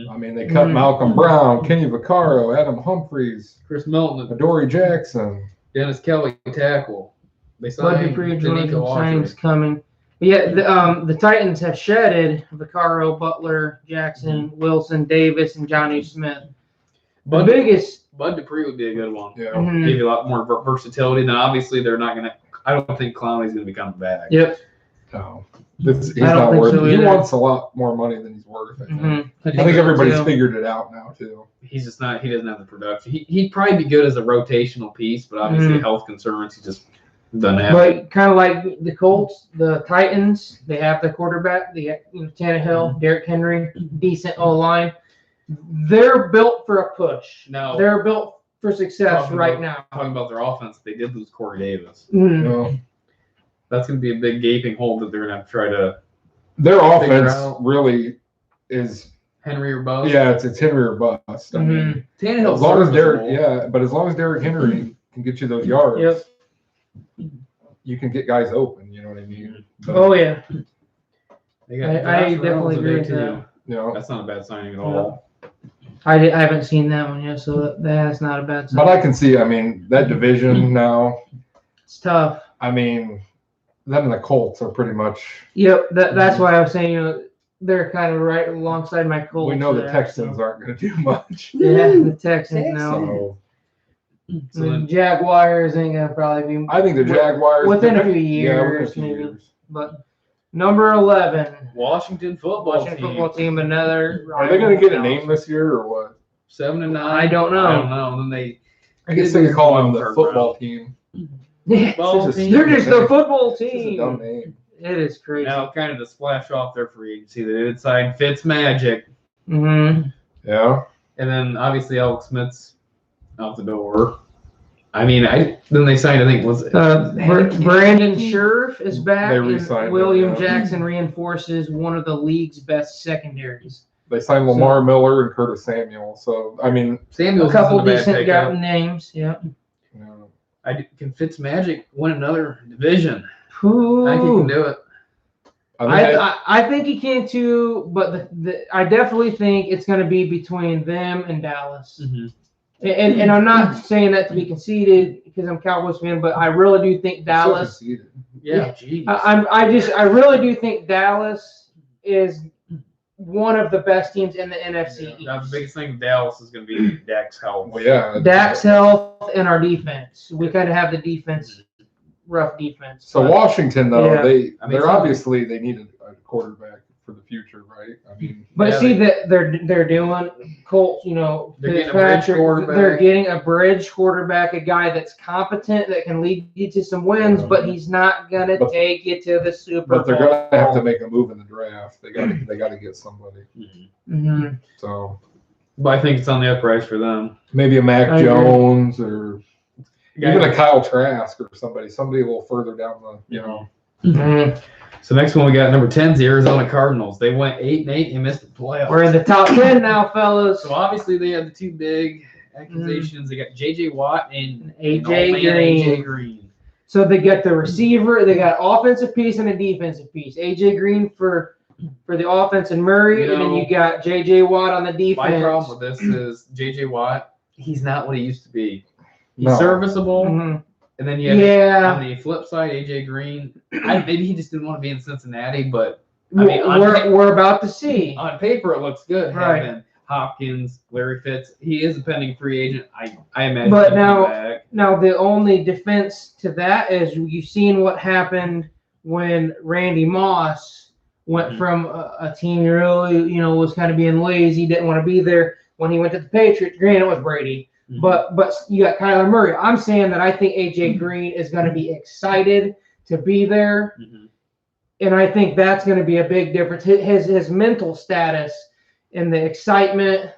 I mean, they cut Malcolm Brown, Kenny Vaccaro, Adam Humphries, Chris Milton, Adoree Jackson, Dennis Kelly, tackle. They signed Danico coming. But yeah, the Titans have shedded Vaccaro, Butler, Jackson, Wilson, Davis, and Johnny Smith. Bud Dupree would be a good one. Yeah, give you a lot more versatility. Then obviously they're not gonna. I don't think Clowney's gonna be coming back. Yep. No, he's not worth. He wants a lot more money than he's worth. I think. I think everybody's figured it out now too. He's just not. He doesn't have the production. He'd probably be good as a rotational piece, but obviously health concerns. He just doesn't have. But kind of like the Colts, the Titans, they have the quarterback, the Tannehill, Derrick Henry, decent O-line. They're built for a push. No, they're built for success now. Talking about their offense, they did lose Corey Davis. No. That's going to be a big gaping hole that they're going to have to try to their Figure offense out. really is. Henry or bust. Yeah, it's Henry or bust. I mean, Tannehill's as long as serviceable. but as long as Derrick Henry can get you those yards, Yep. you can get guys open. You know what I mean? But, Oh yeah. They got I Josh definitely Reynolds agree with today, that. too. you know, That's not a bad signing at all. I haven't seen that one yet, so that's not a bad sign. but I can see. I mean, that division now. It's tough. I mean, them and the Colts are pretty much. Yep. That's why I was saying, they're kind of right alongside my Colts. We know the there, Texans so. aren't going to do much. Yeah, the Texans now. So The Jaguars ain't gonna probably be. I think the Jaguars within a few yeah, within a years, few maybe. years. But number 11, Washington football Washington team. football team, another. Are they going to get a name this year or what? 7-9. I don't know. I don't know. And then I guess they could call them the football team. Yeah, Football It's just a team. they're just the football It's just a team. dumb name. It is crazy. Now, kind of to splash off their free agency, they did sign Fitzmagic. Mm-hmm. Yeah. And then, obviously, Alex Smith's out the door. I mean, then they signed, I think, was it? Brandon Scherf is back, They and re-signed him, William yeah. Jackson reinforces one of the league's best secondaries. They signed Lamar Miller and Curtis Samuel. So, I mean, Samuel's A couple isn't a bad decent pickup. names, yeah. you know, Can Fitzmagic win another division? Ooh. I think he can do it. I think he can too, but I definitely think it's going to be between them and Dallas. Mm-hmm. And I'm not saying that to be conceited because I'm a Cowboys fan, but I really do think Dallas. Yeah, geez. I really do think Dallas is one of the best teams in the NFC East. The biggest thing with Dallas is going to be Dak's health. Well, yeah. Dak's health and our defense. We kind of have the defense, rough defense. So but- Washington, though, Yeah. they're obviously they need a quarterback for the future, right? I mean, But Yeah, see that they're doing Colts, They're getting a bridge Fitzpatrick, quarterback. they're getting a bridge quarterback, a guy that's competent that can lead you to some wins, but he's not gonna But- take you to the Super but they're Bowl. gonna have to make a move in the draft. They got to get somebody. hmm So But I think it's on the uprise for them. maybe a Mac I agree. Jones or Yeah. even a Kyle Trask or somebody a little further down the, you know. Mhm. So next one we got number 10 is the Arizona Cardinals. They went 8-8 and missed the playoffs. We're in the top 10 now, fellas. So obviously they have the two big accusations. They got J.J. Watt and AJ old man Green. AJ Green. So they got the receiver, they got offensive piece and a defensive piece. AJ Green for the offense and Murray, and then you got JJ Watt on the defense. My problem with this is J.J. Watt, he's not what he used to be. He's No. serviceable, Mhm. and then you have Yeah. on the flip side, AJ Green. Maybe he just didn't want to be in Cincinnati, but I mean, we're about to see. on paper it looks good Right. having Hopkins, Larry Fitz. He is a pending free agent. I imagine. But he'll now- come back. Now, the only defense to that is you've seen what happened when Randy Moss went Mhm. from a team really, was kind of being lazy, didn't want to be there. When he went to the Patriots, granted it was Brady, Mhm. but you got Kyler Murray. I'm saying that I think AJ Green is going to be excited to be there, Mhm. and I think that's going to be a big difference. His mental status and the excitement.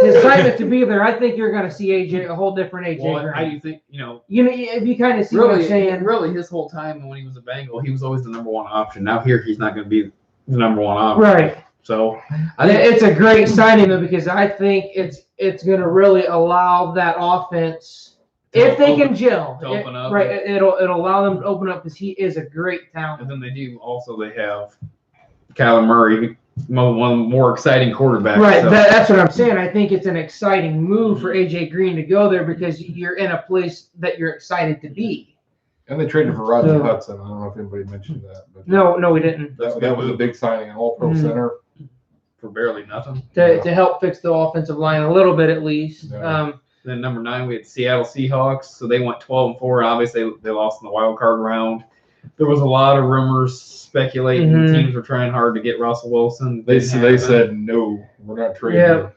His excitement to be there, I think you're going to see a whole different AJ Well, Green. I do think If you kind of see what I'm saying. really, his whole time when he was a Bengal, he was always the number one option. Now here, he's not going to be the number one option. Right. So I think It's a great signing though, because I think it's going to really allow that offense, if they can gel, to open up. right? It'll allow them to open up because he is a great talent. and then they have Kyler Murray, one of the more exciting quarterbacks. Right, So, that's what I'm saying. I think it's an exciting move for AJ Green to go there because you're in a place that you're excited to be. And they traded for Rodney So- Hudson. I don't know if anybody mentioned that, but No, we didn't. that was a big signing, an All-Pro Mhm. center. for barely nothing. To help fix the offensive line a little bit at least. Yeah. Then number 9, we had Seattle Seahawks. So they went 12-4. Obviously, they lost in the wild card round. There was a lot of rumors speculating. Mhm. Teams were trying hard to get Russell Wilson. They Didn't happen. said no, we're not trading Yeah. him.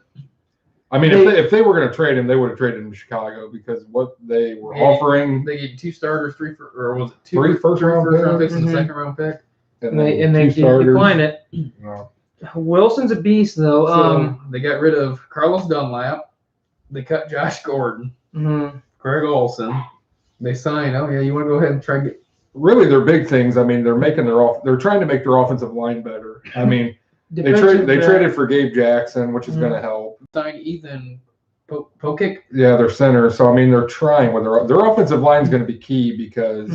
I mean, if they were going to trade him, they would have traded him in Chicago because what they were offering, They gave 2 starters, 3 or was it 2 3 first-round picks and Mhm. a second-round pick? And they two starters. declined it. No. Wilson's a beast though. So they got rid of Carlos Dunlap. They cut Josh Gordon, Mhm. Greg Olson. They signed. Oh yeah, you want to go ahead and try to get really their big things. I mean, they're trying to make their offensive line better. I mean, they traded for Gabe Jackson, which is going to help. Signed Ethan Pokic. Yeah, their center. So I mean, they're trying with their offensive line is going to be key because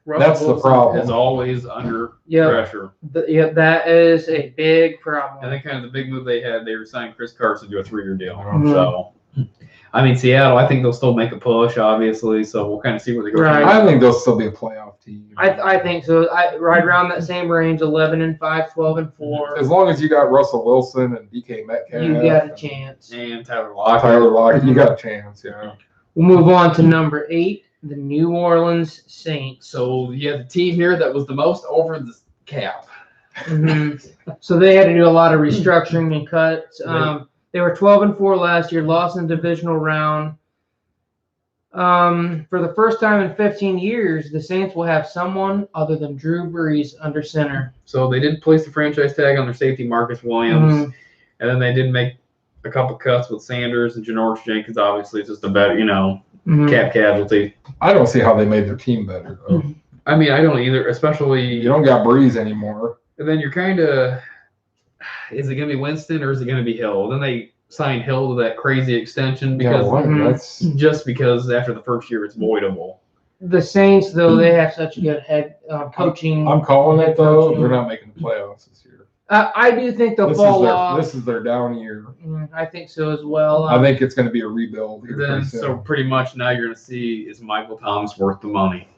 that's the problem. Is always under pressure. That is a big problem. And then kind of the big move they had, they signed Chris Carson to a 3-year deal. So, I mean, Seattle, I think they'll still make a push, obviously. So we'll kind of see where they go. Right. I think they'll still be a playoff team. I think so. Right around that same range, 11-5, 12-4. As long as you got Russell Wilson and DK Metcalf, you got a chance. And Tyler Lockett. You got a chance. Yeah. We'll move on to number 8, the New Orleans Saints. So you have the team here that was the most over the cap. So they had to do a lot of restructuring and cuts. They were 12-4 last year, lost in the divisional round. For the first time in 15 years, the Saints will have someone other than Drew Brees under center. So they did place the franchise tag on their safety, Marcus Williams, and then they did make a couple cuts with Sanders and Janoris Jenkins. Obviously, it's just a better, cap casualty. I don't see how they made their team better, though. I mean, I don't either, especially... You don't got Breeze anymore. And then you're kind of... Is it going to be Winston or is it going to be Hill? Then they signed Hill to that crazy extension because just because after the first year it's voidable. The Saints, though, they have such good head coaching. I'm calling it, though. They're not making the playoffs this year. I do think they'll fall off. This is their down year. I think so as well. I think it's going to be a rebuild. So pretty much now you're going to see, is Michael Thomas worth the money?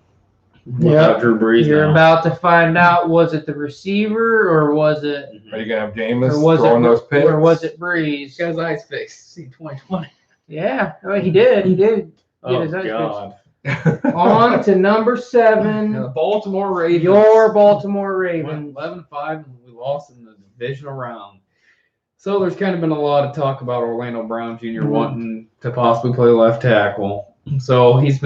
Yeah, Drew Brees. You're about to find out. Was it the receiver or was it? Are you gonna have Jameis throwing those picks? Or was it Breeze? Got his eyes fixed. See 2020. Yeah, he did. He did. Oh God. On to number 7. The Baltimore Ravens. Your Baltimore Ravens. 11-5, and we lost in the divisional round. So there's kind of been a lot of talk about Orlando Brown Jr. wanting to possibly play left tackle. So he's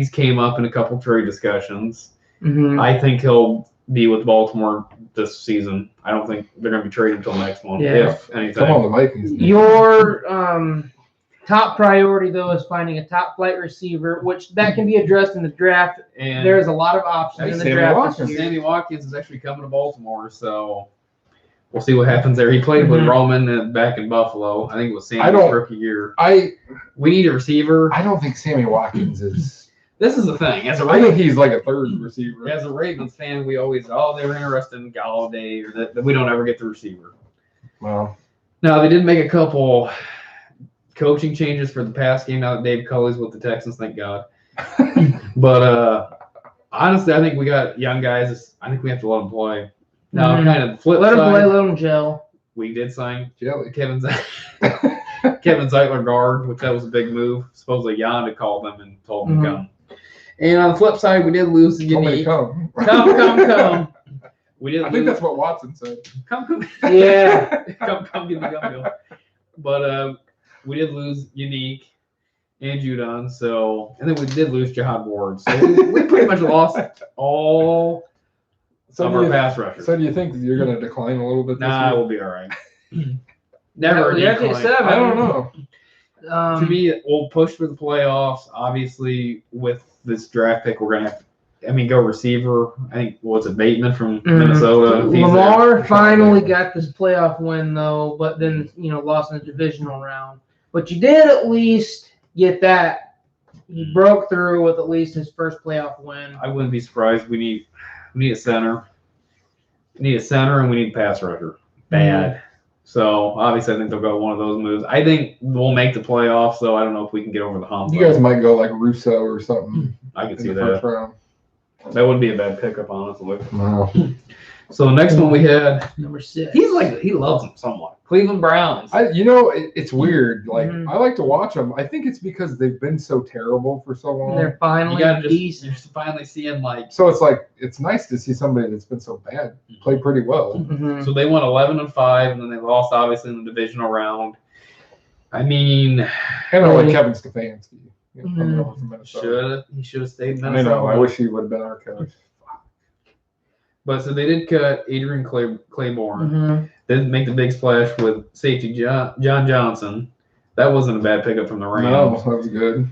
came up in a couple trade discussions. I think he'll be with Baltimore this season. I don't think they're going to be trading until next one, if anything. Come on, the Vikings. Your top priority, though, is finding a top-flight receiver, which that can be addressed in the draft. And there's a lot of options in the draft. Sami Watkins is actually coming to Baltimore, so we'll see what happens there. He played with Roman back in Buffalo. I think it was Sami's rookie year. We need a receiver. I don't think Sami Watkins is. This is the thing. I think he's like a third receiver. As a Ravens fan, we always, they were interested in Galladay, or that we don't ever get the receiver. Well, now they did make a couple coaching changes for the pass game now that Dave Culley's with the Texans, thank God. But honestly, I think we got young guys. I think we have to let them play. Now, kind of the flip side. Let them play, let them gel. We did sign Kevin Zeitler guard, which that was a big move. Supposedly Jan had called them and told them to come. And on the flip side, we did lose the unique. Come. We did. I think that's what Watson said. Come. Yeah. come get the gum deal. But we did lose unique and Judon. So, and then we did lose Jihad Ward. So we pretty much lost all of our pass rushers. So do you think you're going to decline a little bit? Nah, we'll be all right. Never. I don't know. To me, we'll push for the playoffs. Obviously, with this draft pick, we're going to have to, go receiver. I think, what's it, Bateman from Minnesota? Lamar finally got this playoff win, though, but then, lost in the divisional round. But you did at least get that. He broke through with at least his first playoff win. I wouldn't be surprised. We need a center. We need a center, and we need a pass rusher. Bad. So, obviously, I think they'll go one of those moves. I think we'll make the playoffs, though. I don't know if we can get over the hump. You guys might go like Russo or something. I could see that. That wouldn't be a bad pickup, honestly. No. So, the next one we had. Number 6. He loves them somewhat. Cleveland Browns. It's weird. Like, I like to watch them. I think it's because they've been so terrible for so long. They're finally you're finally seeing, like. So, it's nice to see somebody that's been so bad play pretty well. So, they won 11-5, and then they lost, obviously, in the divisional round. I mean. Kind of like Kevin Stefanski. He should have stayed in Minnesota. I know. I wish he would have been our coach. But so they did cut Adrian Claiborne. They didn't make the big splash with safety John Johnson. That wasn't a bad pickup from the Rams. No, that was good.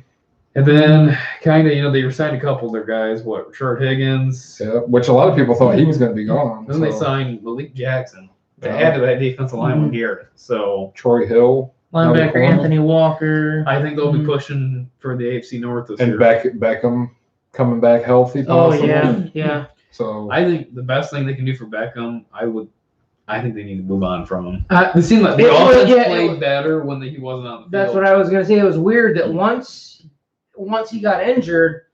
And then kind of, they signed a couple of their guys. What, Rashard Higgins? Yeah, which a lot of people thought he was going to be gone. Then they signed Malik Jackson to add to that defensive line with Garrett. So Troy Hill, linebacker Anthony Walker. I think they'll be pushing for the AFC North this and year. Beckham coming back healthy. Possibly. Yeah. So I think the best thing they can do for Beckham, I think they need to move on from him. It seemed like the offense played better when he wasn't on the field. That's what I was going to say. It was weird that once he got injured,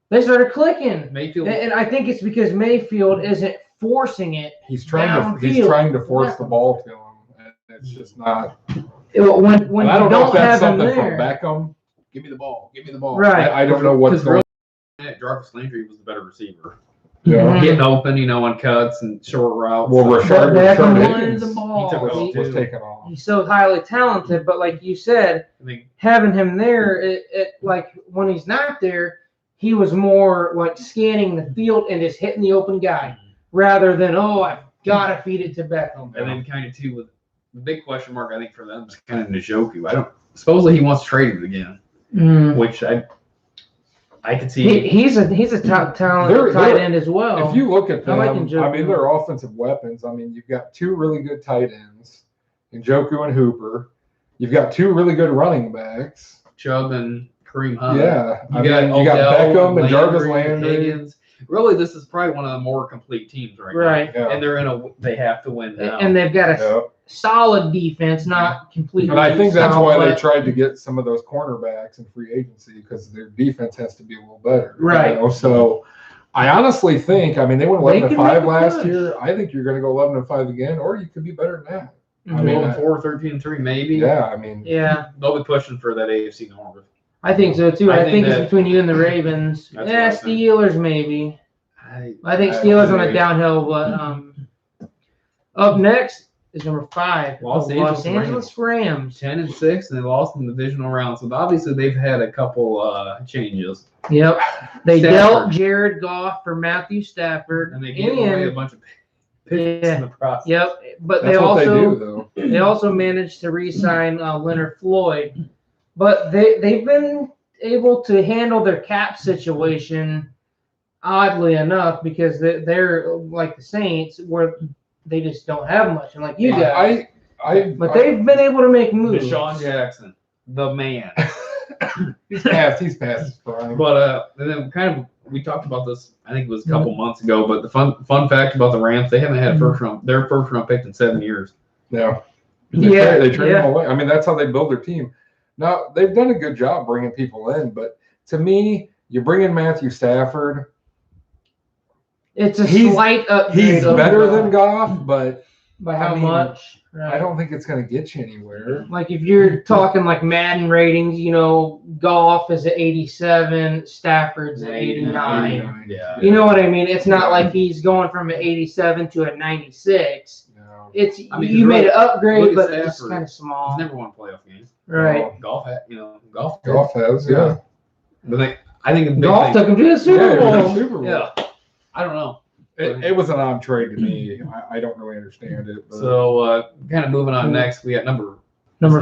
they started clicking. Mayfield, and I think it's because Mayfield isn't forcing it. He's trying to force the ball to him, and it's just not. When I don't know if that's something from Beckham. Give me the ball. Right. I don't know what's going on. Jarvis Landry was the better receiver. Yeah. Getting open, on cuts and short routes. Well, Rashard Higgins Higgins was taken off. He's so highly talented, but like you said, having him there, it like when he's not there, he was more like scanning the field and just hitting the open guy rather than I've got to feed it to Beckham. And then kind of too with the big question mark I think for them is kind of Njoku. Supposedly he wants to trade it again, which I could see. He's a top talent tight end as well. If you look at them, I mean, they're offensive weapons. I mean, you've got two really good tight ends, Njoku and Hooper. You've got two really good running backs, Chubb and Kareem Hunt. Yeah, you got Beckham and Jarvis Landry. Higgins. Really, this is probably one of the more complete teams right now. Right. Yeah. And they have to win now. And they've got a solid defense, not completely. And I think that's why they tried to get some of those cornerbacks in free agency because their defense has to be a little better. Right. So I honestly think, they went 11-5 last push. year. I think you're going to go 11-5 again, or you could be better than that. 12-4, 13-3, maybe. Yeah, Yeah. They'll be pushing for that AFC North. I think so too. I think it's that- between you and the Ravens. That's what I think. Steelers maybe. I think I Steelers on agree. the downhill, but up next is number 5, Los Los Angeles Angeles Rams. 10-6, and they lost in the divisional round. So obviously they've had a couple changes. Yep. They Stafford. dealt Jared Goff for Matthew Stafford. And they gave away a bunch of picks in the process. Yep. But That's what they do, though. they also managed to re-sign Leonard Floyd. But they've been able to handle their cap situation oddly enough because they're like the Saints where they just don't have much. And like you guys. But they've been able to make moves. Deshaun Jackson, the man. He's past his prime. But and then kind of we talked about this. I think it was a couple months ago. But the fun fact about the Rams, they haven't had their first round pick in 7 years. Yeah. Yeah. They trade him away. That's how they build their team. Now they've done a good job bringing people in, but to me, you bring in Matthew Stafford. It's a slight upgrade. He's better than Goff, but by how much? Right. I don't think it's going to get you anywhere. Like if you're talking like Madden ratings, Goff is at 87, Stafford's at 89. Yeah. You know what I mean? It's not like he's going from an 87 to a 96. No. It's you made an upgrade, but Stafford. it's kind of small. He's never won a playoff game. Right. Golf has, yeah. But I think the big Goff thing, took him to the Super Bowl. Super Bowl. Yeah. I don't know. It was an odd trade to me. I don't really understand it. But. So kind of moving on next, we got number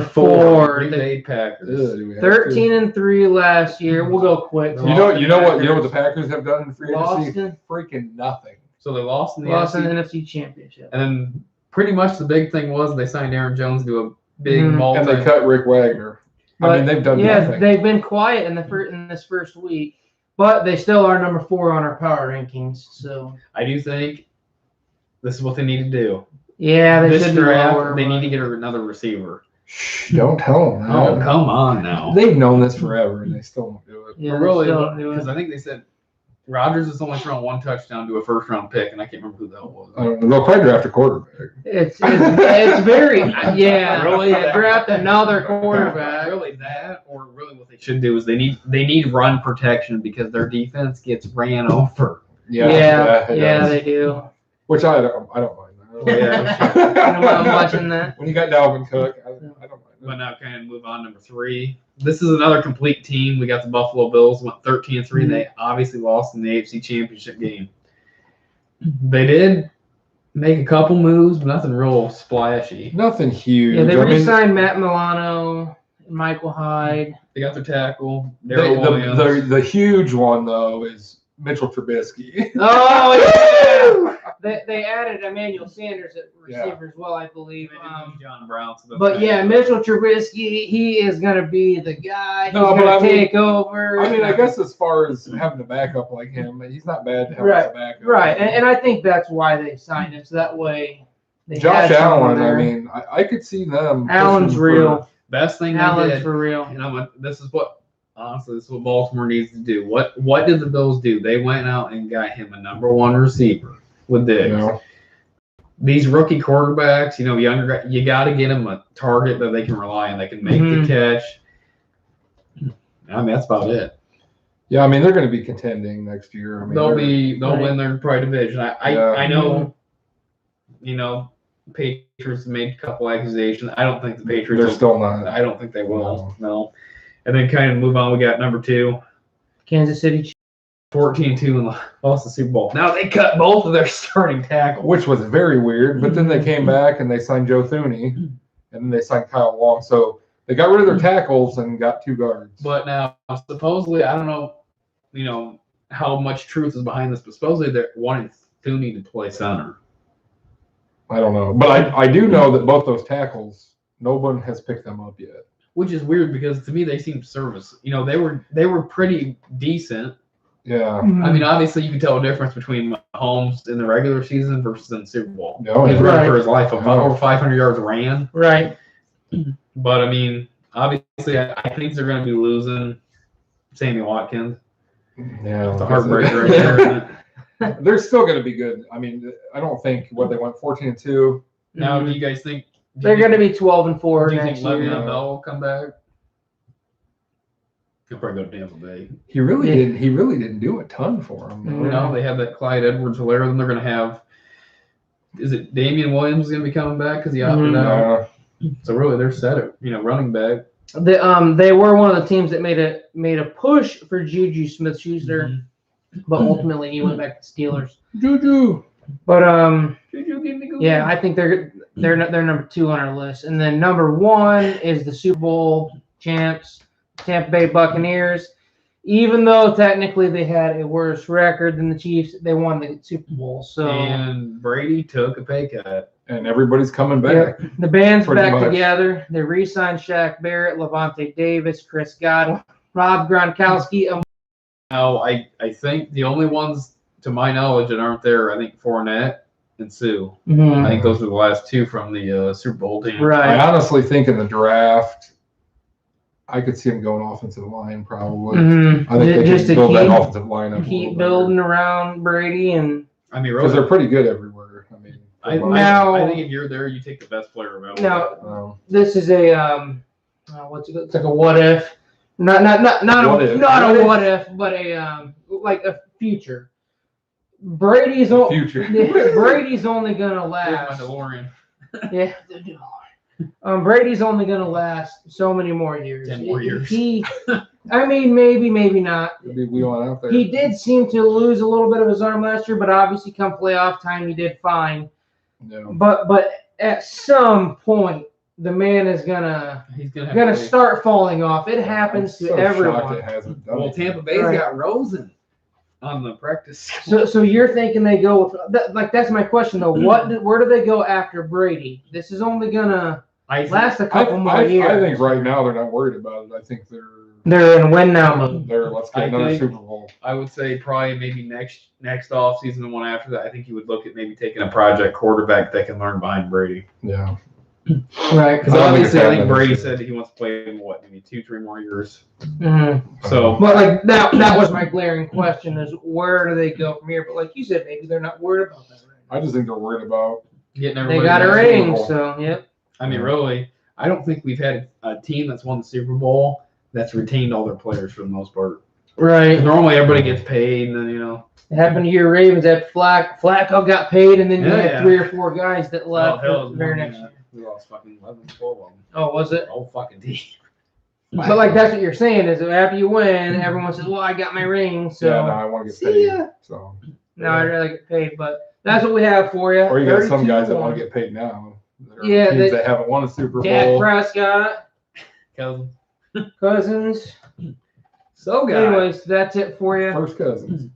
4. Green Bay Packers. 13-3 last year. We'll go quick. You know what the Packers have done in free agency? Lost Freaking nothing. So they lost in the NFC Championship. And then pretty much the big thing was they signed Aaron Jones to a big multi. And they cut Rick Wagner. They've done nothing. They've been quiet in this first week, but they still are number 4 on our power rankings. So I do think this is what they need to do. Yeah, they this should draft, be lower, they need to get another receiver. Shh, don't tell them that. Oh, come on now. They've known this forever, and they still don't do it. Yeah, really, because I think they said Rodgers has only thrown 1 touchdown to a first-round pick, and I can't remember who that was. I don't know. They'll probably draft a quarterback. It's very Really? draft another quarterback. Really that, or really what they should do is they need run protection because their defense gets ran over. Yeah, they do. Which I don't mind. I'm watching that. When you got Dalvin Cook, I don't mind. But now kind of move on number 3. This is another complete team. We got the Buffalo Bills, went 13-3. Mm-hmm. They obviously lost in the AFC Championship game. They did make a couple moves, but nothing real splashy. Nothing huge. Yeah, they re-signed Matt Milano Michael Hyde. They got their tackle. The huge one though is Mitchell Trubisky. Oh yeah. They added Emmanuel Sanders at receiver as well, I believe. John Brown. So but yeah, Mitchell Trubisky, he is going to be the guy. He's going to take over. I mean, I guess as far as having a backup like him, he's not bad to have as a backup. Right, and I think that's why they signed him, so that way. Josh Allen, I mean, I could see them. Allen's real. Best thing Allen's they did, for real. And this is what Baltimore needs to do. What did the Bills do? They went out and got him a number 1 receiver with Diggs. These rookie quarterbacks, younger guys, you got to get them a target that they can rely on. They can make the catch. I mean, that's about it. Yeah, I mean, they're going to be contending next year. I mean, they'll win their probably division. I know. Patriots made a couple accusations. I don't think the Patriots. They're still not. I don't think they will. No. And then kind of move on. We got number 2, Kansas City. 14-2 and lost the Super Bowl. Now they cut both of their starting tackles, which was very weird. But then they came back and they signed Joe Thuney, and then they signed Kyle Long. So they got rid of their tackles and got 2 guards. But now supposedly, I don't know, how much truth is behind this, but supposedly they're wanting Thuney to play center. I don't know, but I do know that both those tackles, no one has picked them up yet. Which is weird because to me they seemed service. They were pretty decent. Yeah. I mean, obviously you can tell a difference between Mahomes in the regular season versus in the Super Bowl. No, he's running for his life. Over 500 yards ran. Right. But I mean, obviously I think they're going to be losing Sami Watkins. Yeah. It's a heartbreaker right there. They're still going to be good. I mean, I don't think they went 14-2. Now, do you guys think they're going to be 12-4 do you next think year? Le'Veon Bell will come back? He'll probably go to Tampa Bay. He really didn't. He really didn't do a ton for him. No, they have that Clyde Edwards-Helaire. Then they're going to have. Is it Damian Williams going to be coming back because he opted out? So really, they're set at running back. They were one of the teams that made a push for Juju Smith-Schuster, but ultimately he went back to Steelers. Juju. But Juju, yeah, I think they're number 2 on our list, and then number 1 is the Super Bowl champs, Tampa Bay Buccaneers. Even though technically they had a worse record than the Chiefs, they won the Super Bowl. So and Brady took a pay cut. And everybody's coming back. Yep. The band's back much. together. They re-signed Shaq Barrett, Levante Davis, Chris Godwin, Rob Gronkowski. Now, I think the only ones, to my knowledge, that aren't there, I think Fournette and Sue. I think those are the last 2 from the Super Bowl team. Right. I honestly think in the draft, I could see him going offensive line probably. I think they can build that offensive line up. Keep building around Brady and. I mean, because they're pretty good everywhere. I mean, I think if you're there, you take the best player available. Now, this is a what's it? It's like a what if. Not a what if, but a like a future. Brady's only gonna last. DeLorean. Yeah, Brady's only gonna last so many more years. 10 more years. I mean, maybe not. Maybe we went out there. He did seem to lose a little bit of his arm last year, but obviously come playoff time, he did fine. Yeah. But at some point, the man is gonna start falling off. It happens to everyone. It hasn't done it. Tampa Bay's got Rosen on the practice. So you're thinking they go with that's my question though. Where do they go after Brady? This is only gonna last a couple more years. I think right now they're not worried about it. I think they're in win now mode. Let's get another Super Bowl. I would say probably maybe next off season, the one after that. I think you would look at maybe taking a project quarterback that can learn behind Brady. Yeah. Right. Because obviously, I think Brady said he wants to play in maybe 2-3 more years. So, but like that was my glaring question: is where do they go from here? But like you said, maybe they're not worried about that. Right? I just think they're worried about getting everybody. They got a ring, so yep. I mean, really, I don't think we've had a team that's won the Super Bowl that's retained all their players for the most part. Right. Normally, everybody gets paid, and then It happened to your Ravens. That Flacco got paid, and then you had 3 or 4 guys that left the very next year. We lost fucking 11, 12 of them. Oh, was it? Oh, fucking team. But like that's what you're saying is that after you win, everyone says, "Well, I got my ring, so yeah, no, I want to get paid." So now I'd rather get paid. But that's what we have for you. Or you got some guys that want to get paid now. Yeah, teams that haven't won a Super Bowl. Dak Prescott. Cousins. So, guys, Anyways, that's it for you. First Cousins.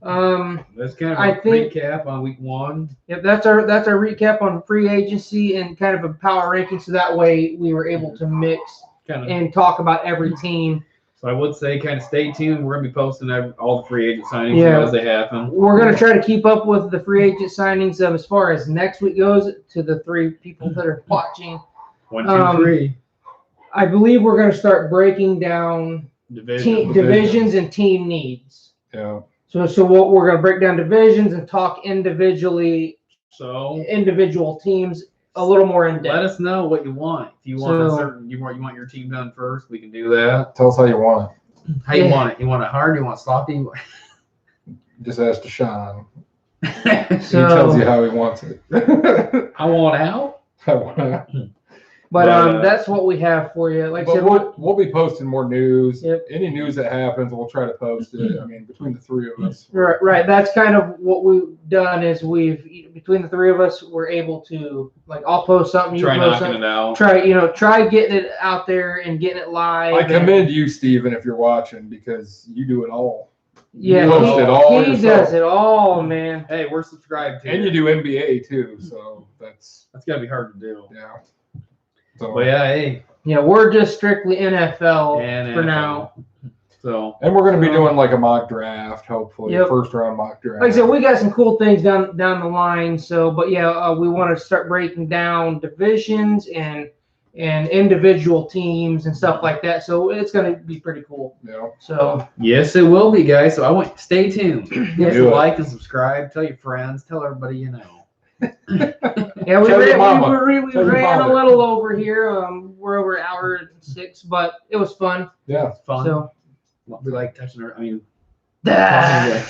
that's kind of I a think- recap on week 1. Yep, that's our recap on free agency and kind of a power ranking. So that way we were able to mix Kind of. and talk about every team. So I would say, kind of stay tuned. We're gonna be posting all the free agent signings Yeah. as they happen. We're gonna try to keep up with the free agent signings as far as next week goes. To the 3 people that are watching, 1, 2, 3 I believe we're gonna start breaking down divisions and team needs. Yeah. So what we're gonna break down divisions and talk So individual teams a little more in let depth. us know what you want. If you want you want your team done first, we can do that. Tell us how you want How you want it? You want it hard? You want it sloppy? it. Just ask Deshaun. I He tells you how he wants it. want out. But that's what we have for you. Like I said, we'll be posting more news. Yep. Any news that happens, we'll try to post it. I mean, between the 3 of us. right. That's kind of what we've done is between the 3 of us, we're able to, like, I'll post something, you Try post knocking something. it out. Try getting it out there and getting it live. I commend you, Steven, if you're watching, because you do it all. Yeah, You post it all he yourself. does it all, man. Hey, we're subscribed to And you do NBA too, so that's gotta be hard to do. yeah. So But yeah, hey, Yeah, we're just strictly NFL and for now. So and we're gonna be doing like a mock draft, hopefully. Yep. First round mock draft. Like I said, we got some cool things down the line. So, but yeah, we want to start breaking down divisions and individual teams and stuff like that. So it's going to be pretty cool. Yeah. So yes, it will be, guys. So I want stay tuned. Give us a Do it. like and subscribe. Tell your friends. Tell everybody you know. yeah, we Tell your ran, mama. we Tell your ran a father. little over here. We're over an hour and 6, but it was fun. Yeah. It's fun. So We like touching her. I mean, Ah.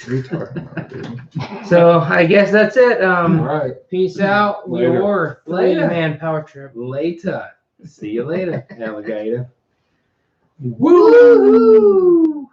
What are you talking about, dude? so I guess that's it. All right. Peace out. Later. Your Later. 3-man power trip. later. See you later, alligator. Woo!